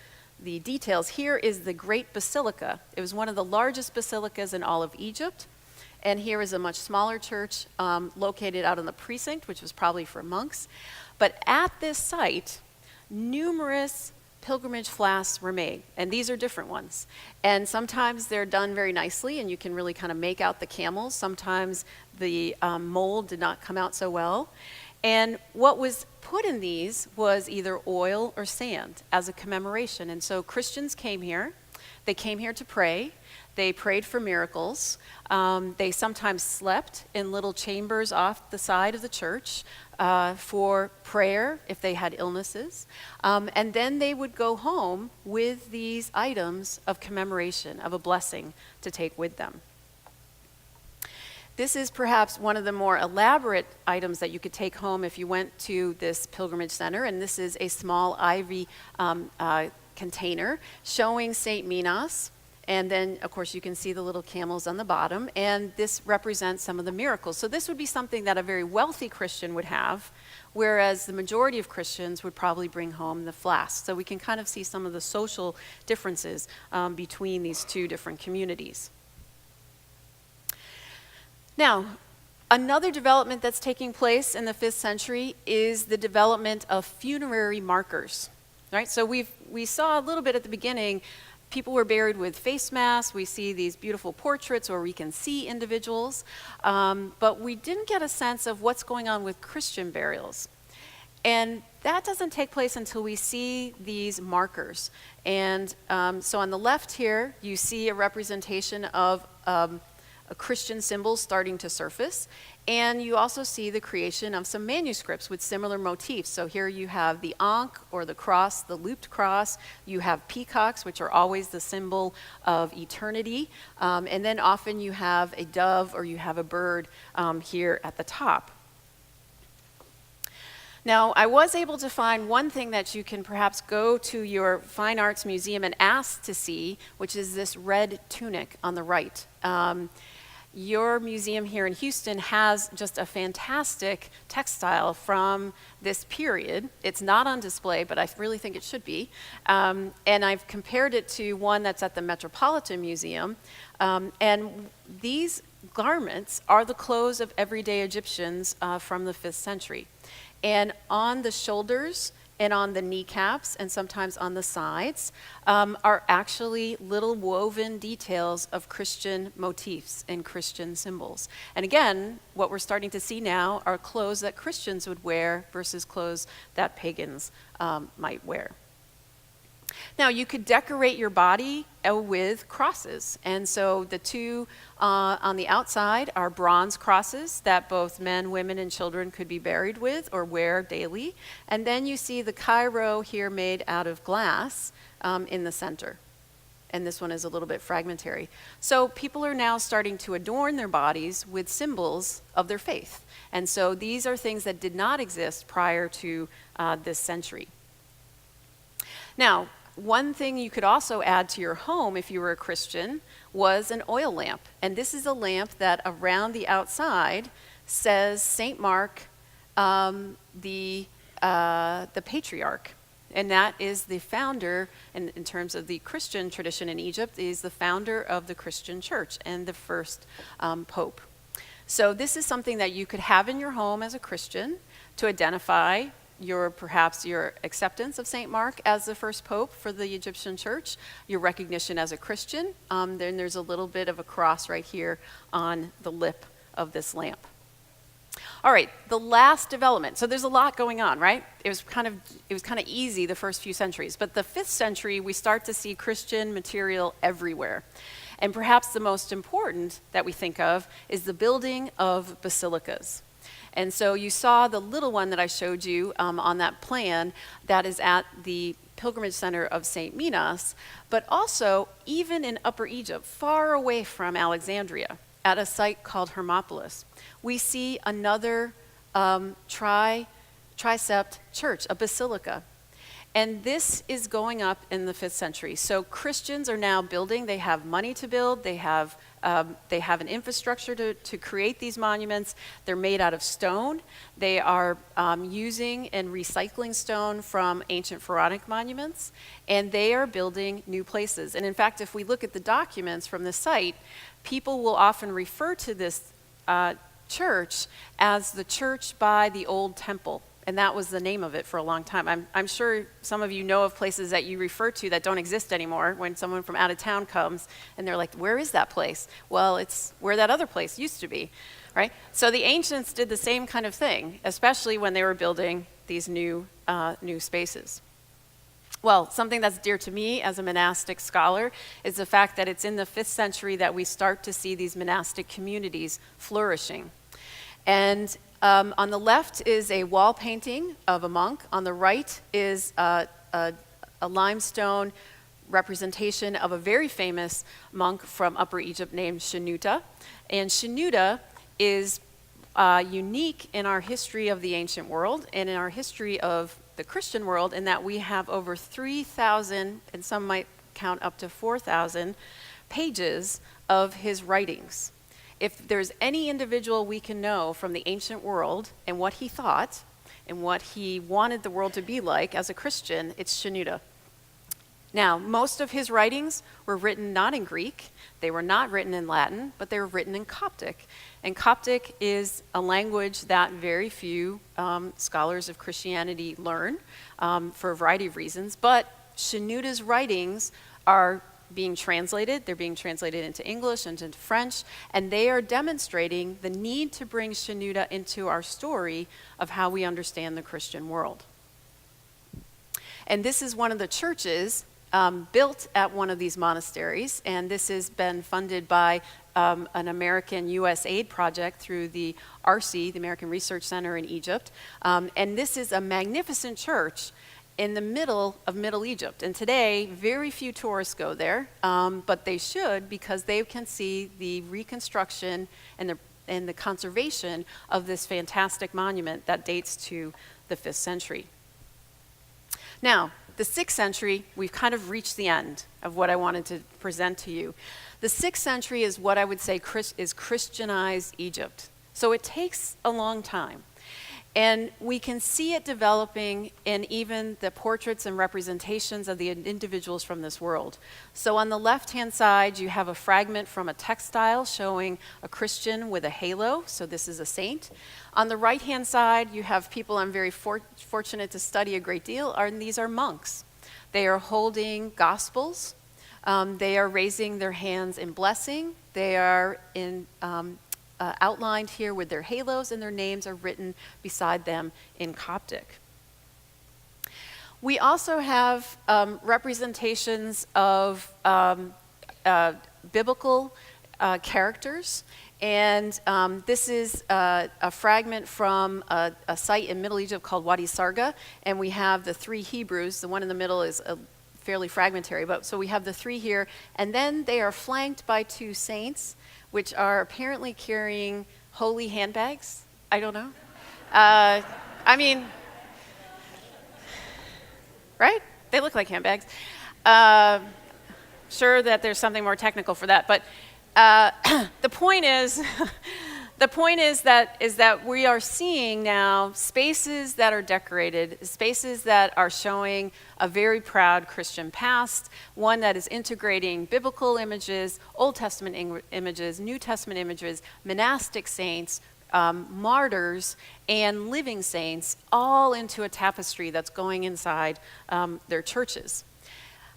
details. Here is the Great Basilica. It was one of the largest basilicas in all of Egypt, and here is a much smaller church located out in the precinct, which was probably for monks. But at this site, numerous pilgrimage flasks were made, and these are different ones. And sometimes they're done very nicely, and you can really kind of make out the camels. Sometimes the mold did not come out so well. And what was put in these was either oil or sand as a commemoration. And so Christians came here. They came here to pray. They prayed for miracles. They sometimes slept in little chambers off the side of the church for prayer if they had illnesses. And then they would go home with these items of commemoration, of a blessing to take with them. This is perhaps one of the more elaborate items that you could take home if you went to this pilgrimage center, and this is a small ivy container showing St. Minos. And then, of course, you can see the little camels on the bottom, and this represents some of the miracles. So this would be something that a very wealthy Christian would have, whereas the majority of Christians would probably bring home the flask. So we can kind of see some of the social differences between these two different communities. Now, another development that's taking place in the 5th century is the development of funerary markers. Right? So we saw a little bit at the beginning People were buried with face masks. We see these beautiful portraits where we can see individuals, but we didn't get a sense of what's going on with Christian burials. And that doesn't take place until we see these markers. And so on the left here, you see a representation of a Christian symbol starting to surface. And you also see the creation of some manuscripts with similar motifs. So here you have the ankh, or the cross, the looped cross. You have peacocks, which are always the symbol of eternity. And then often you have a dove or you have a bird here at the top. Now, I was able to find one thing that you can perhaps go to your fine arts museum and ask to see, which is this red tunic on the right. Your museum here in Houston has just a fantastic textile from this period. It's not on display, but I really think it should be. And I've compared it to one that's at the Metropolitan Museum. And these garments are the clothes of everyday Egyptians from the 5th century. And on the shoulders and on the kneecaps and sometimes on the sides are actually little woven details of Christian motifs and Christian symbols. And again, what we're starting to see now are clothes that Christians would wear versus clothes that pagans might wear. Now, you could decorate your body with crosses. And so the two on the outside are bronze crosses that both men, women, and children could be buried with or wear daily. And then you see the Cairo here made out of glass in the center. And this one is a little bit fragmentary. So people are now starting to adorn their bodies with symbols of their faith. And so these are things that did not exist prior to this century. Now, one thing you could also add to your home if you were a Christian was an oil lamp. And this is a lamp that around the outside says St. Mark, the patriarch. And that is the founder, in terms of the Christian tradition in Egypt, is the founder of the Christian church and the first pope. So this is something that you could have in your home as a Christian to identify perhaps your acceptance of St. Mark as the first pope for the Egyptian church, your recognition as a Christian. Then there's a little bit of a cross right here on the lip of this lamp. All right, the last development. So there's a lot going on, right? It was kind of easy the first few centuries, but the 5th century we start to see Christian material everywhere. And perhaps the most important that we think of is the building of basilicas. And so you saw the little one that I showed you on that plan that is at the pilgrimage center of St. Minas, but also even in Upper Egypt, far away from Alexandria, at a site called Hermopolis, we see another tricept church, a basilica. And this is going up in the 5th century. So Christians are now building. They have money to build. They have an infrastructure to create these monuments. They're made out of stone. They are using and recycling stone from ancient pharaonic monuments. And they are building new places. And in fact, if we look at the documents from the site, people will often refer to this church as the church by the old temple. And that was the name of it for a long time. I'm sure some of you know of places that you refer to that don't exist anymore when someone from out of town comes and they're like, where is that place? Well, it's where that other place used to be, right? So the ancients did the same kind of thing, especially when they were building these new spaces. Well, something that's dear to me as a monastic scholar is the fact that it's in the 5th century that we start to see these monastic communities flourishing. And on the left is a wall painting of a monk. On the right is a limestone representation of a very famous monk from Upper Egypt named Shenouda. And Shenouda is unique in our history of the ancient world and in our history of the Christian world in that we have over 3,000, and some might count up to 4,000, pages of his writings. If there's any individual we can know from the ancient world and what he thought and what he wanted the world to be like as a Christian, it's Shenouda. Now, most of his writings were written not in Greek, they were not written in Latin, but they were written in Coptic. And Coptic is a language that very few scholars of Christianity learn for a variety of reasons, but Shenouda's writings are being translated. They're being translated into English and into French, and they are demonstrating the need to bring Shenouda into our story of how we understand the Christian world. And this is one of the churches built at one of these monasteries, and this has been funded by an American U.S. aid project through the ARCE, the American Research Center in Egypt. And this is a magnificent church in the middle of Middle Egypt. And today, very few tourists go there, but they should, because they can see the reconstruction and the conservation of this fantastic monument that dates to the 5th century. Now, the 6th century, we've kind of reached the end of what I wanted to present to you. The 6th century is what I would say is Christianized Egypt. So it takes a long time. And we can see it developing in even the portraits and representations of the individuals from this world. So on the left-hand side, you have a fragment from a textile showing a Christian with a halo. So this is a saint. On the right-hand side, you have people I'm very fortunate to study a great deal, and these are monks. They are holding gospels. They are raising their hands in blessing. They are outlined here with their halos, and their names are written beside them in Coptic. We also have representations of biblical characters, and this is a fragment from a site in Middle Egypt called Wadi Sarga, and we have the 3 Hebrews. The one in the middle is fairly fragmentary, but so we have the 3 here, and then they are flanked by 2 saints, which are apparently carrying holy handbags. I don't know. I mean, right? They look like handbags. Sure that there's something more technical for that, but the point is, that we are seeing now spaces that are decorated, spaces that are showing a very proud Christian past, one that is integrating biblical images, Old Testament images, New Testament images, monastic saints, martyrs, and living saints, all into a tapestry that's going inside their churches.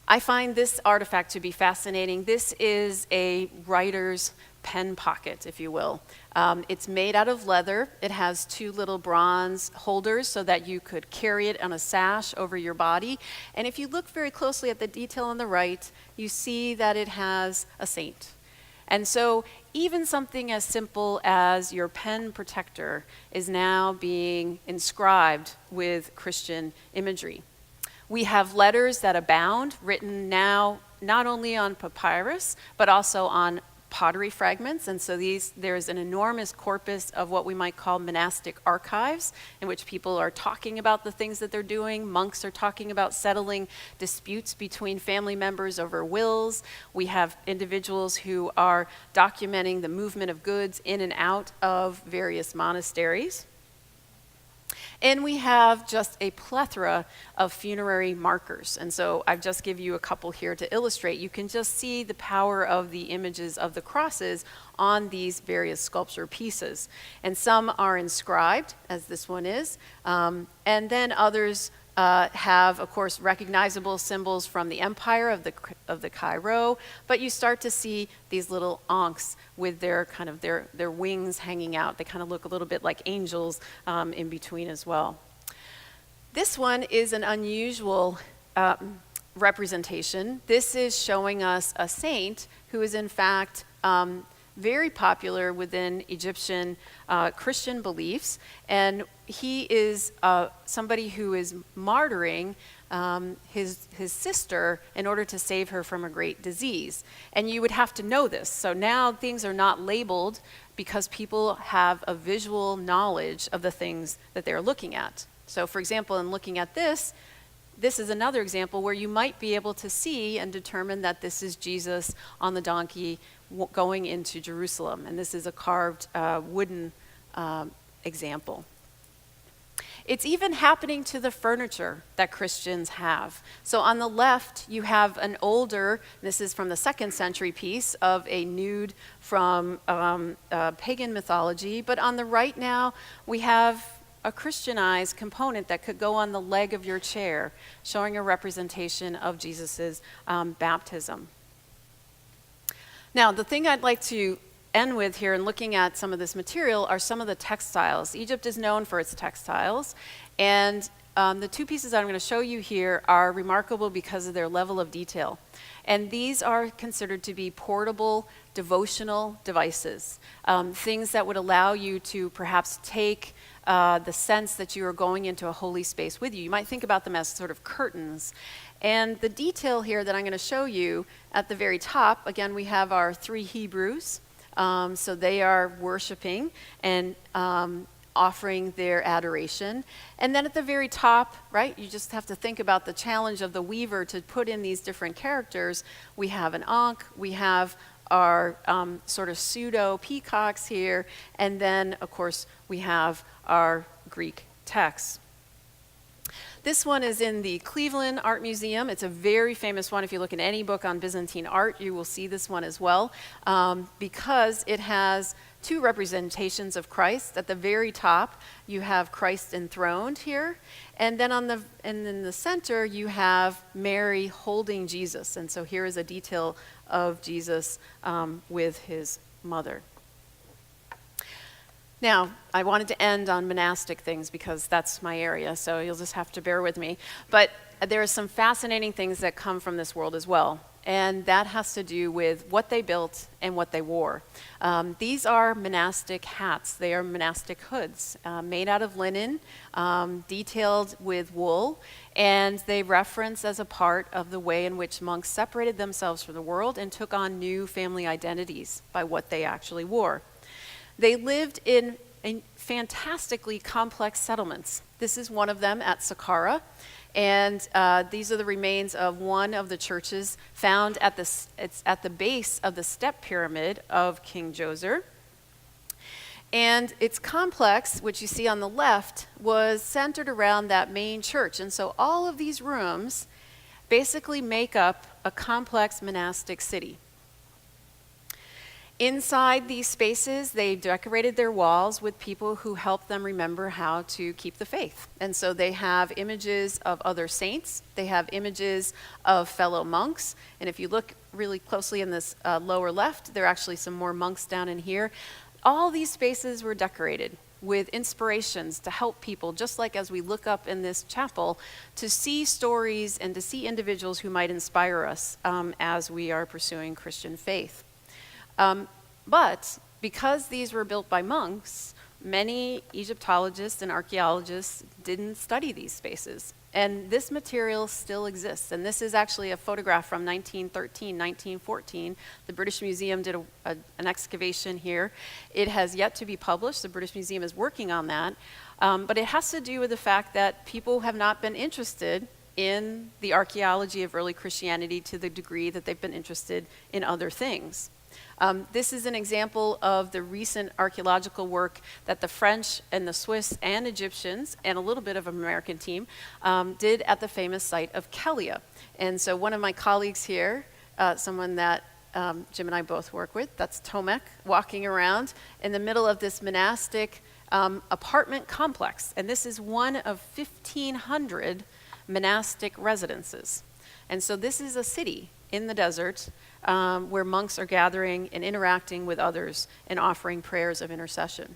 I find this artifact to be fascinating. This is a writer's pen pocket, if you will. It's made out of leather. It has 2 little bronze holders so that you could carry it on a sash over your body. And if you look very closely at the detail on the right, you see that it has a saint. And so even something as simple as your pen protector is now being inscribed with Christian imagery. We have letters that abound, written now not only on papyrus, but also on pottery fragments, and so there's an enormous corpus of what we might call monastic archives, in which people are talking about the things that they're doing. Monks are talking about settling disputes between family members over wills. We have individuals who are documenting the movement of goods in and out of various monasteries. And we have just a plethora of funerary markers. And so I've just given you a couple here to illustrate. You can just see the power of the images of the crosses on these various sculpture pieces. And some are inscribed, as this one is, and then others have, of course, recognizable symbols from the empire of the Cairo, but you start to see these little ankhs with their kind of their wings hanging out. They kind of look a little bit like angels in between as well. This one is an unusual representation. This is showing us a saint who is in fact very popular within Egyptian Christian beliefs, and he is somebody who is martyring his sister in order to save her from a great disease. And you would have to know this. So now things are not labeled because people have a visual knowledge of the things that they're looking at. So for example, in looking at this is another example where you might be able to see and determine that this is Jesus on the donkey going into Jerusalem. And this is a carved wooden example. It's even happening to the furniture that Christians have. So on the left, you have an older, this is from the 2nd century piece of a nude from pagan mythology. But on the right now, we have a Christianized component that could go on the leg of your chair, showing a representation of Jesus's baptism. Now, the thing I'd like to end with here in looking at some of this material are some of the textiles. Egypt is known for its textiles, and the two pieces I'm going to show you here are remarkable because of their level of detail. And these are considered to be portable devotional devices, things that would allow you to perhaps take the sense that you are going into a holy space with you. You might think about them as sort of curtains. And the detail here that I'm going to show you at the very top, again, we have our three Hebrews. So they are worshiping and offering their adoration. And then at the very top, right, you just have to think about the challenge of the weaver to put in these different characters. We have an ankh, we have our sort of pseudo peacocks here, and then, of course, we have our Greek text. This one is in the Cleveland Art Museum. It's a very famous one. If you look in any book on Byzantine art, you will see this one as well, because it has two representations of Christ. At the very top, you have Christ enthroned here, and then in the center, you have Mary holding Jesus. And so here is a detail of Jesus with his mother. Now, I wanted to end on monastic things because that's my area, so you'll just have to bear with me. But there are some fascinating things that come from this world as well, and that has to do with what they built and what they wore. These are monastic hats. They are monastic hoods made out of linen, detailed with wool, and they reference as a part of the way in which monks separated themselves from the world and took on new family identities by what they actually wore. They lived in fantastically complex settlements. This is one of them at Saqqara, and these are the remains of one of the churches found it's at the base of the step pyramid of King Djoser. And its complex, which you see on the left, was centered around that main church. And so all of these rooms basically make up a complex monastic city. Inside these spaces, they decorated their walls with people who helped them remember how to keep the faith. And so they have images of other saints, they have images of fellow monks, and if you look really closely in this lower left, there are actually some more monks down in here. All these spaces were decorated with inspirations to help people, just like as we look up in this chapel, to see stories and to see individuals who might inspire us as we are pursuing Christian faith. But because these were built by monks, many Egyptologists and archaeologists didn't study these spaces. And this material still exists. And this is actually a photograph from 1913, 1914. The British Museum did an excavation here. It has yet to be published. The British Museum is working on that. But it has to do with the fact that people have not been interested in the archaeology of early Christianity to the degree that they've been interested in other things. This is an example of the recent archaeological work that the French and the Swiss and Egyptians and a little bit of an American team did at the famous site of Kelia. And so one of my colleagues here, someone that Jim and I both work with, that's Tomek, walking around in the middle of this monastic apartment complex. And this is one of 1,500 monastic residences. And so this is a city in the desert where monks are gathering and interacting with others and offering prayers of intercession.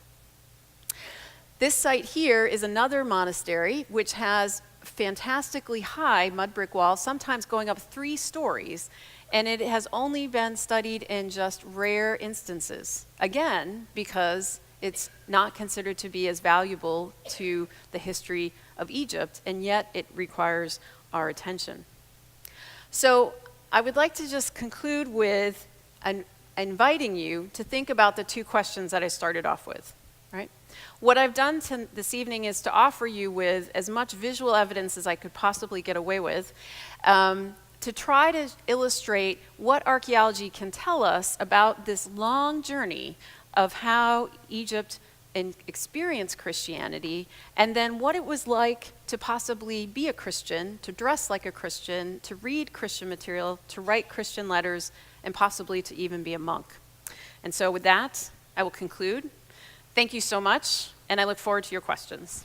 This site here is another monastery which has fantastically high mud brick walls, sometimes going up 3 stories, and it has only been studied in just rare instances. Again, because it's not considered to be as valuable to the history of Egypt, and yet it requires our attention. So I would like to just conclude with inviting you to think about the 2 questions that I started off with, right? What I've done this evening is to offer you with as much visual evidence as I could possibly get away with to try to illustrate what archaeology can tell us about this long journey of how Egypt experienced Christianity, and then what it was like to possibly be a Christian, to dress like a Christian, to read Christian material, to write Christian letters, and possibly to even be a monk. And so with that, I will conclude. Thank you so much, and I look forward to your questions.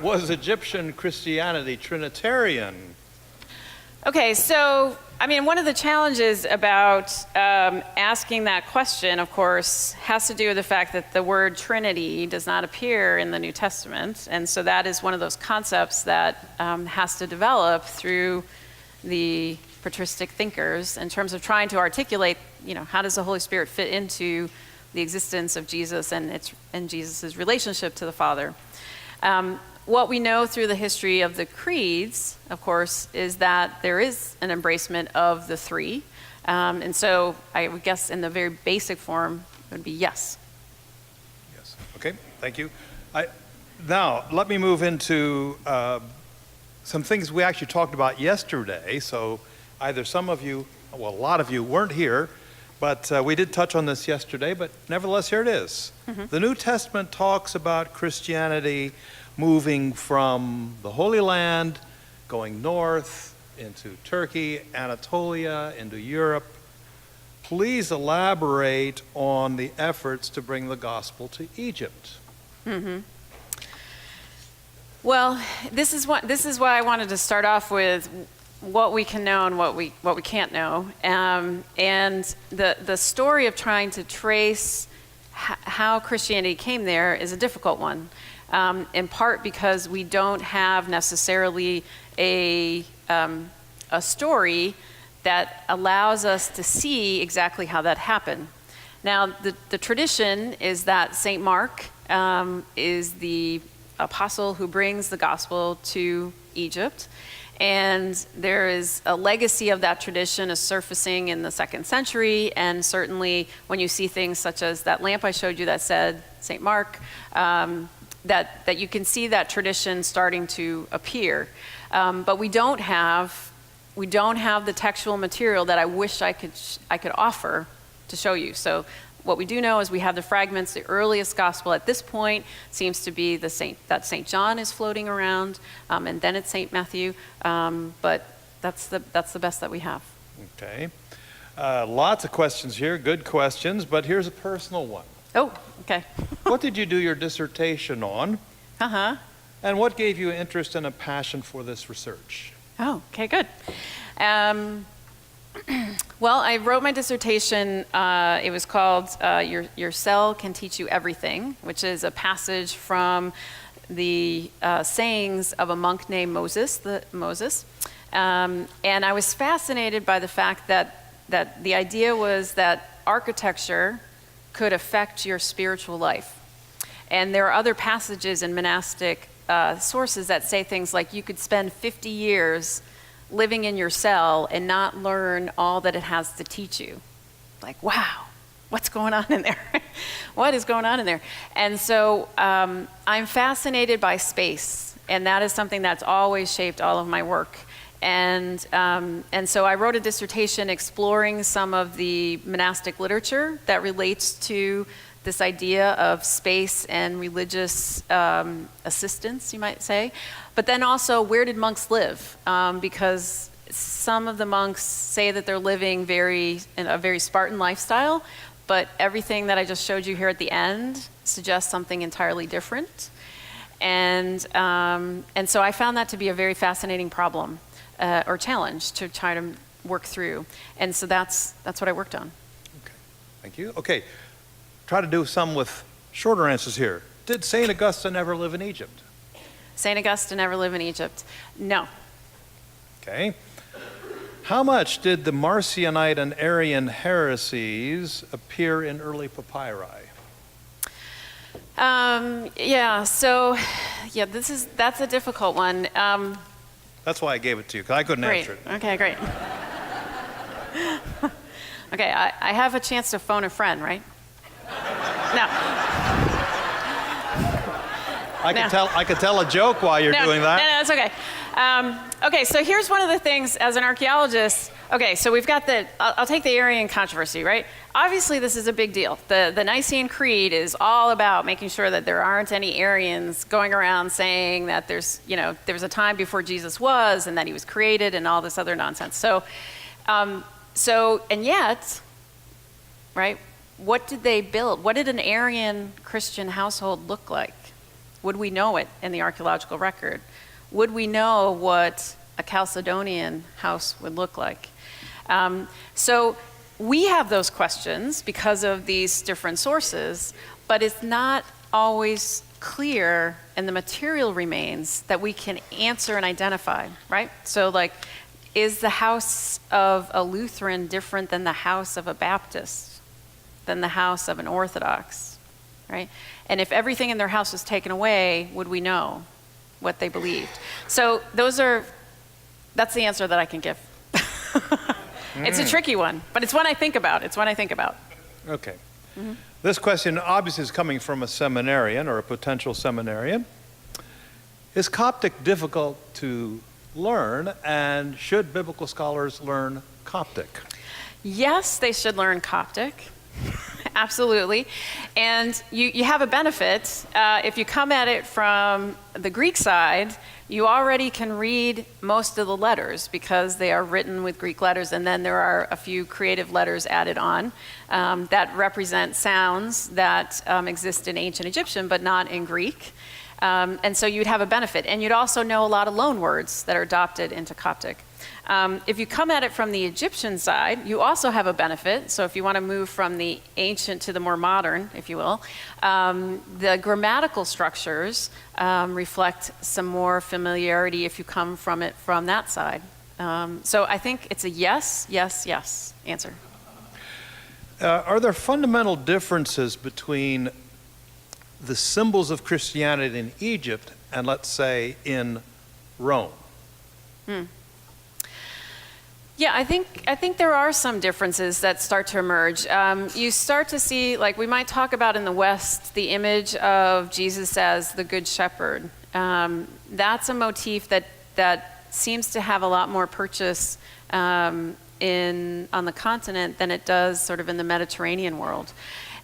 Was Egyptian Christianity Trinitarian? Okay, so, I mean, one of the challenges about asking that question, of course, has to do with the fact that the word Trinity does not appear in the New Testament. And so that is one of those concepts that has to develop through the patristic thinkers in terms of trying to articulate, how does the Holy Spirit fit into the existence of Jesus and Jesus' relationship to the Father. What we know through the history of the creeds, of course, is that there is an embracement of the three. And so I would guess in the very basic form, it would be yes. Yes. Okay, thank you. Now, let me move into some things we actually talked about yesterday. So either some of you, well, a lot of you weren't here, but we did touch on this yesterday, but nevertheless, here it is. Mm-hmm. The New Testament talks about Christianity moving from the Holy Land, going north into Turkey, Anatolia, into Europe. Please elaborate on the efforts to bring the gospel to Egypt. Mm-hmm. Well, this is why I wanted to start off with what we can know and what we can't know, and the story of trying to trace how Christianity came there is a difficult one. In part because we don't have necessarily a story that allows us to see exactly how that happened. Now, the tradition is that St. Mark is the apostle who brings the gospel to Egypt, and there is a legacy of that tradition is surfacing in the 2nd century, and certainly when you see things such as that lamp I showed you that said St. Mark, that you can see that tradition starting to appear, but we don't have the textual material that I wish I could offer to show you. So what we do know is we have the fragments. The earliest gospel at this point seems to be that St. John is floating around, and then it's St. Matthew, but that's the best that we have. Okay, lots of questions here, good questions, but here's a personal one. Oh, okay. What did you do your dissertation on? Uh-huh. And what gave you interest and a passion for this research? Oh, okay, good. Well, I wrote my dissertation, it was called Your Cell Can Teach You Everything, which is a passage from the sayings of a monk named Moses. And I was fascinated by the fact that the idea was that architecture could affect your spiritual life. And there are other passages in monastic sources that say things like you could spend 50 years living in your cell and not learn all that it has to teach you. Like, wow, what's going on in there? What is going on in there? And so I'm fascinated by space, and that is something that's always shaped all of my work. And so I wrote a dissertation exploring some of the monastic literature that relates to this idea of space and religious assistance, you might say. But then also, where did monks live? Because some of the monks say that they're living in a very Spartan lifestyle, but everything that I just showed you here at the end suggests something entirely different. And so I found that to be a very fascinating problem. Or challenge to try to work through. And so that's what I worked on. Okay, thank you. Okay, try to do some with shorter answers here. Did St. Augustine ever live in Egypt? St. Augustine ever live in Egypt? No. Okay. How much did the Marcionite and Arian heresies appear in early papyri? That's a difficult one. That's why I gave it to you, because I couldn't answer it. Okay, great. Okay, I have a chance to phone a friend, right? No. I could tell a joke while you're doing that. No, that's okay. Okay, so here's one of the things as an archaeologist. Okay, so we've got I'll take the Arian controversy, right? Obviously, this is a big deal. The Nicene Creed is all about making sure that there aren't any Arians going around saying that there was a time before Jesus was and that he was created and all this other nonsense. So and yet, right, what did they build? What did an Arian Christian household look like? Would we know it in the archaeological record? Would we know what a Chalcedonian house would look like. So we have those questions because of these different sources, but it's not always clear, and the material remains that we can answer and identify, right? So like, is the house of a Lutheran different than the house of a Baptist, than the house of an Orthodox, right? And if everything in their house was taken away, would we know what they believed? So that's the answer that I can give. It's a tricky one, but it's one I think about. Okay. This question obviously is coming from a seminarian or a potential seminarian. Is Coptic difficult to learn, and should biblical scholars learn Coptic? Yes, they should learn Coptic. Absolutely. And you have a benefit. If you come at it from the Greek side, you already can read most of the letters because they are written with Greek letters, and then there are a few creative letters added on that represent sounds that exist in ancient Egyptian but not in Greek. And so you'd have a benefit. And you'd also know a lot of loan words that are adopted into Coptic. If you come at it from the Egyptian side, you also have a benefit. So if you want to move from the ancient to the more modern, if you will, the grammatical structures reflect some more familiarity if you come from it from that side. So I think it's a yes, yes, yes answer. Are there fundamental differences between the symbols of Christianity in Egypt and, let's say, in Rome? Yeah, I think there are some differences that start to emerge. You start to see, like we might talk about in the West, the image of Jesus as the Good Shepherd. That's a motif that seems to have a lot more purchase on the continent than it does sort of in the Mediterranean world.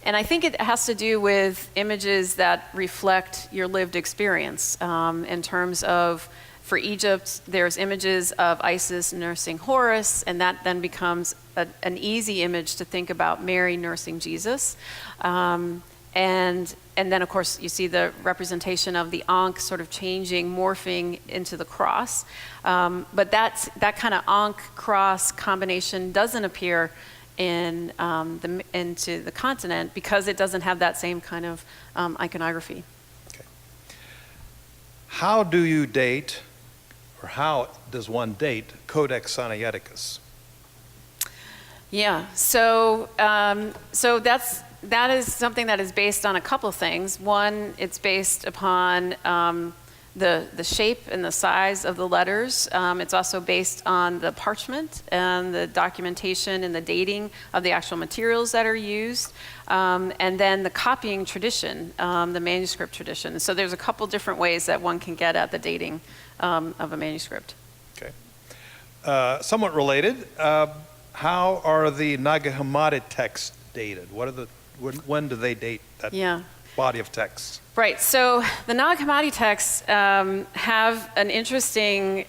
And I think it has to do with images that reflect your lived experience in terms of, for Egypt, there's images of Isis nursing Horus, and that then becomes an easy image to think about Mary nursing Jesus. And then, of course, you see the representation of the Ankh sort of changing, morphing into the cross. But that kind of Ankh-cross combination doesn't appear into the continent because it doesn't have that same kind of iconography. Okay. How do you date, or how does one date Codex Sinaiticus? Yeah, so that is something that is based on a couple things. One, it's based upon the shape and the size of the letters. It's also based on the parchment and the documentation and the dating of the actual materials that are used, and then the copying tradition, the manuscript tradition. So there's a couple different ways that one can get at the dating of a manuscript. Okay. Somewhat related, how are the Nag Hammadi texts dated? When do they date that body of texts? Right, so the Nag Hammadi texts have an interesting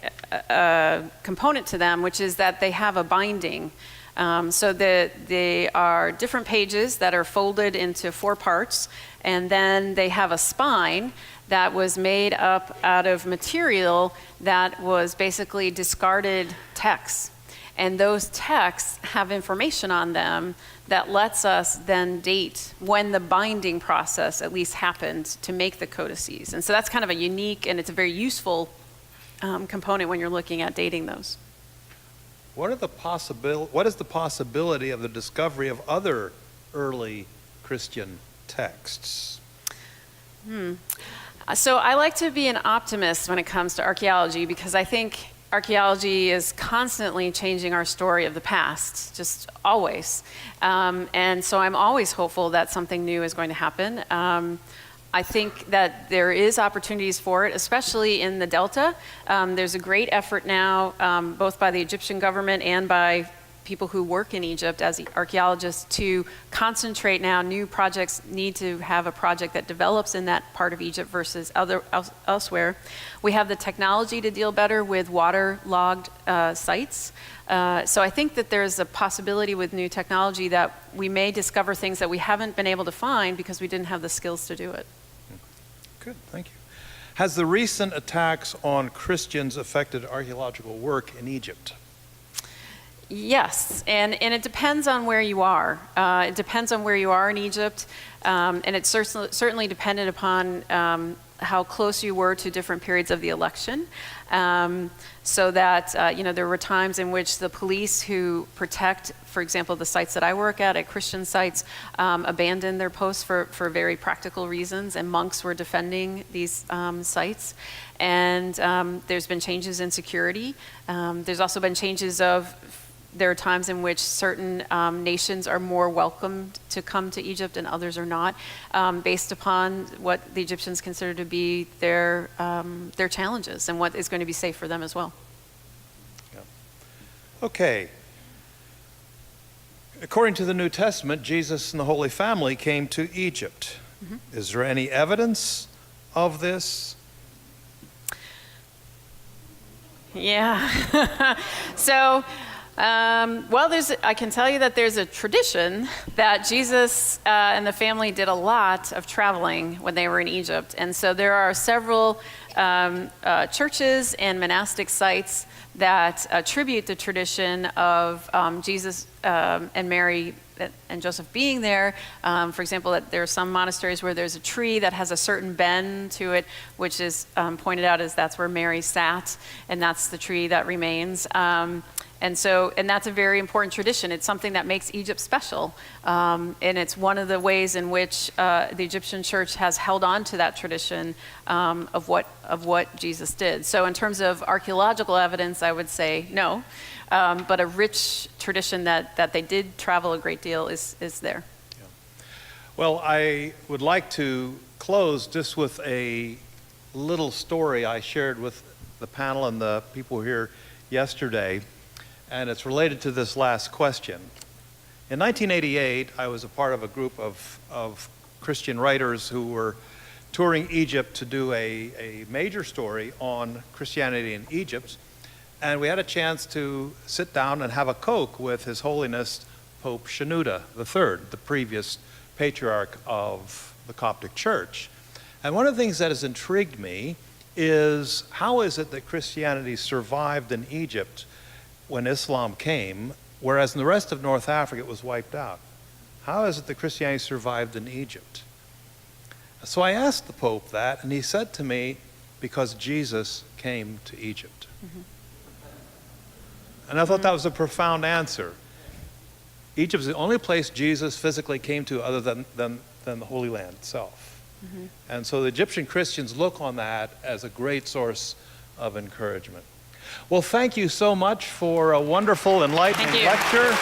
component to them, which is that they have a binding. So they are different pages that are folded into 4 parts, and then they have a spine that was made up out of material that was basically discarded texts. And those texts have information on them that lets us then date when the binding process at least happened to make the codices. And so that's kind of a unique, and it's a very useful component when you're looking at dating those. What is the possibility of the discovery of other early Christian texts? So I like to be an optimist when it comes to archaeology, because I think archaeology is constantly changing our story of the past, just always. And so I'm always hopeful that something new is going to happen. I think that there is opportunities for it, especially in the Delta. There's a great effort now, both by the Egyptian government and by people who work in Egypt as archaeologists, to concentrate now. New projects need to have a project that develops in that part of Egypt versus elsewhere. We have the technology to deal better with waterlogged sites. So I think that there's a possibility with new technology that we may discover things that we haven't been able to find because we didn't have the skills to do it. Good, thank you. Has the recent attacks on Christians affected archaeological work in Egypt? Yes, and it depends on where you are. It depends on where you are in Egypt, and it's certainly dependent upon how close you were to different periods of the election. So that, there were times in which the police who protect, for example, the sites that I work at Christian sites, abandoned their posts for very practical reasons, and monks were defending these sites. And there's been changes in security. There's also been changes there are times in which certain nations are more welcomed to come to Egypt and others are not, based upon what the Egyptians consider to be their challenges and what is going to be safe for them as well. Yeah. Okay. According to the New Testament, Jesus and the Holy Family came to Egypt. Mm-hmm. Is there any evidence of this? Yeah. So, I can tell you that there's a tradition that Jesus and the family did a lot of traveling when they were in Egypt. And so there are several churches and monastic sites that attribute the tradition of Jesus and Mary and Joseph being there. For example, that there are some monasteries where there's a tree that has a certain bend to it, which is pointed out as that's where Mary sat, and that's the tree that remains. And that's a very important tradition. It's something that makes Egypt special. And it's one of the ways in which the Egyptian church has held on to that tradition of what Jesus did. So in terms of archaeological evidence, I would say no. But a rich tradition that they did travel a great deal is there. Yeah. Well, I would like to close just with a little story I shared with the panel and the people here yesterday. And it's related to this last question. In 1988, I was a part of a group of Christian writers who were touring Egypt to do a major story on Christianity in Egypt. And we had a chance to sit down and have a Coke with His Holiness Pope Shenouda III, the previous patriarch of the Coptic Church. And one of the things that has intrigued me is how is it that Christianity survived in Egypt when Islam came, whereas in the rest of North Africa it was wiped out? How is it that Christianity survived in Egypt? So I asked the Pope that, and he said to me, because Jesus came to Egypt. Mm-hmm. And I thought that was a profound answer. Egypt is the only place Jesus physically came to other than the Holy Land itself. Mm-hmm. And so the Egyptian Christians look on that as a great source of encouragement. Well, thank you so much for a wonderful, enlightening lecture.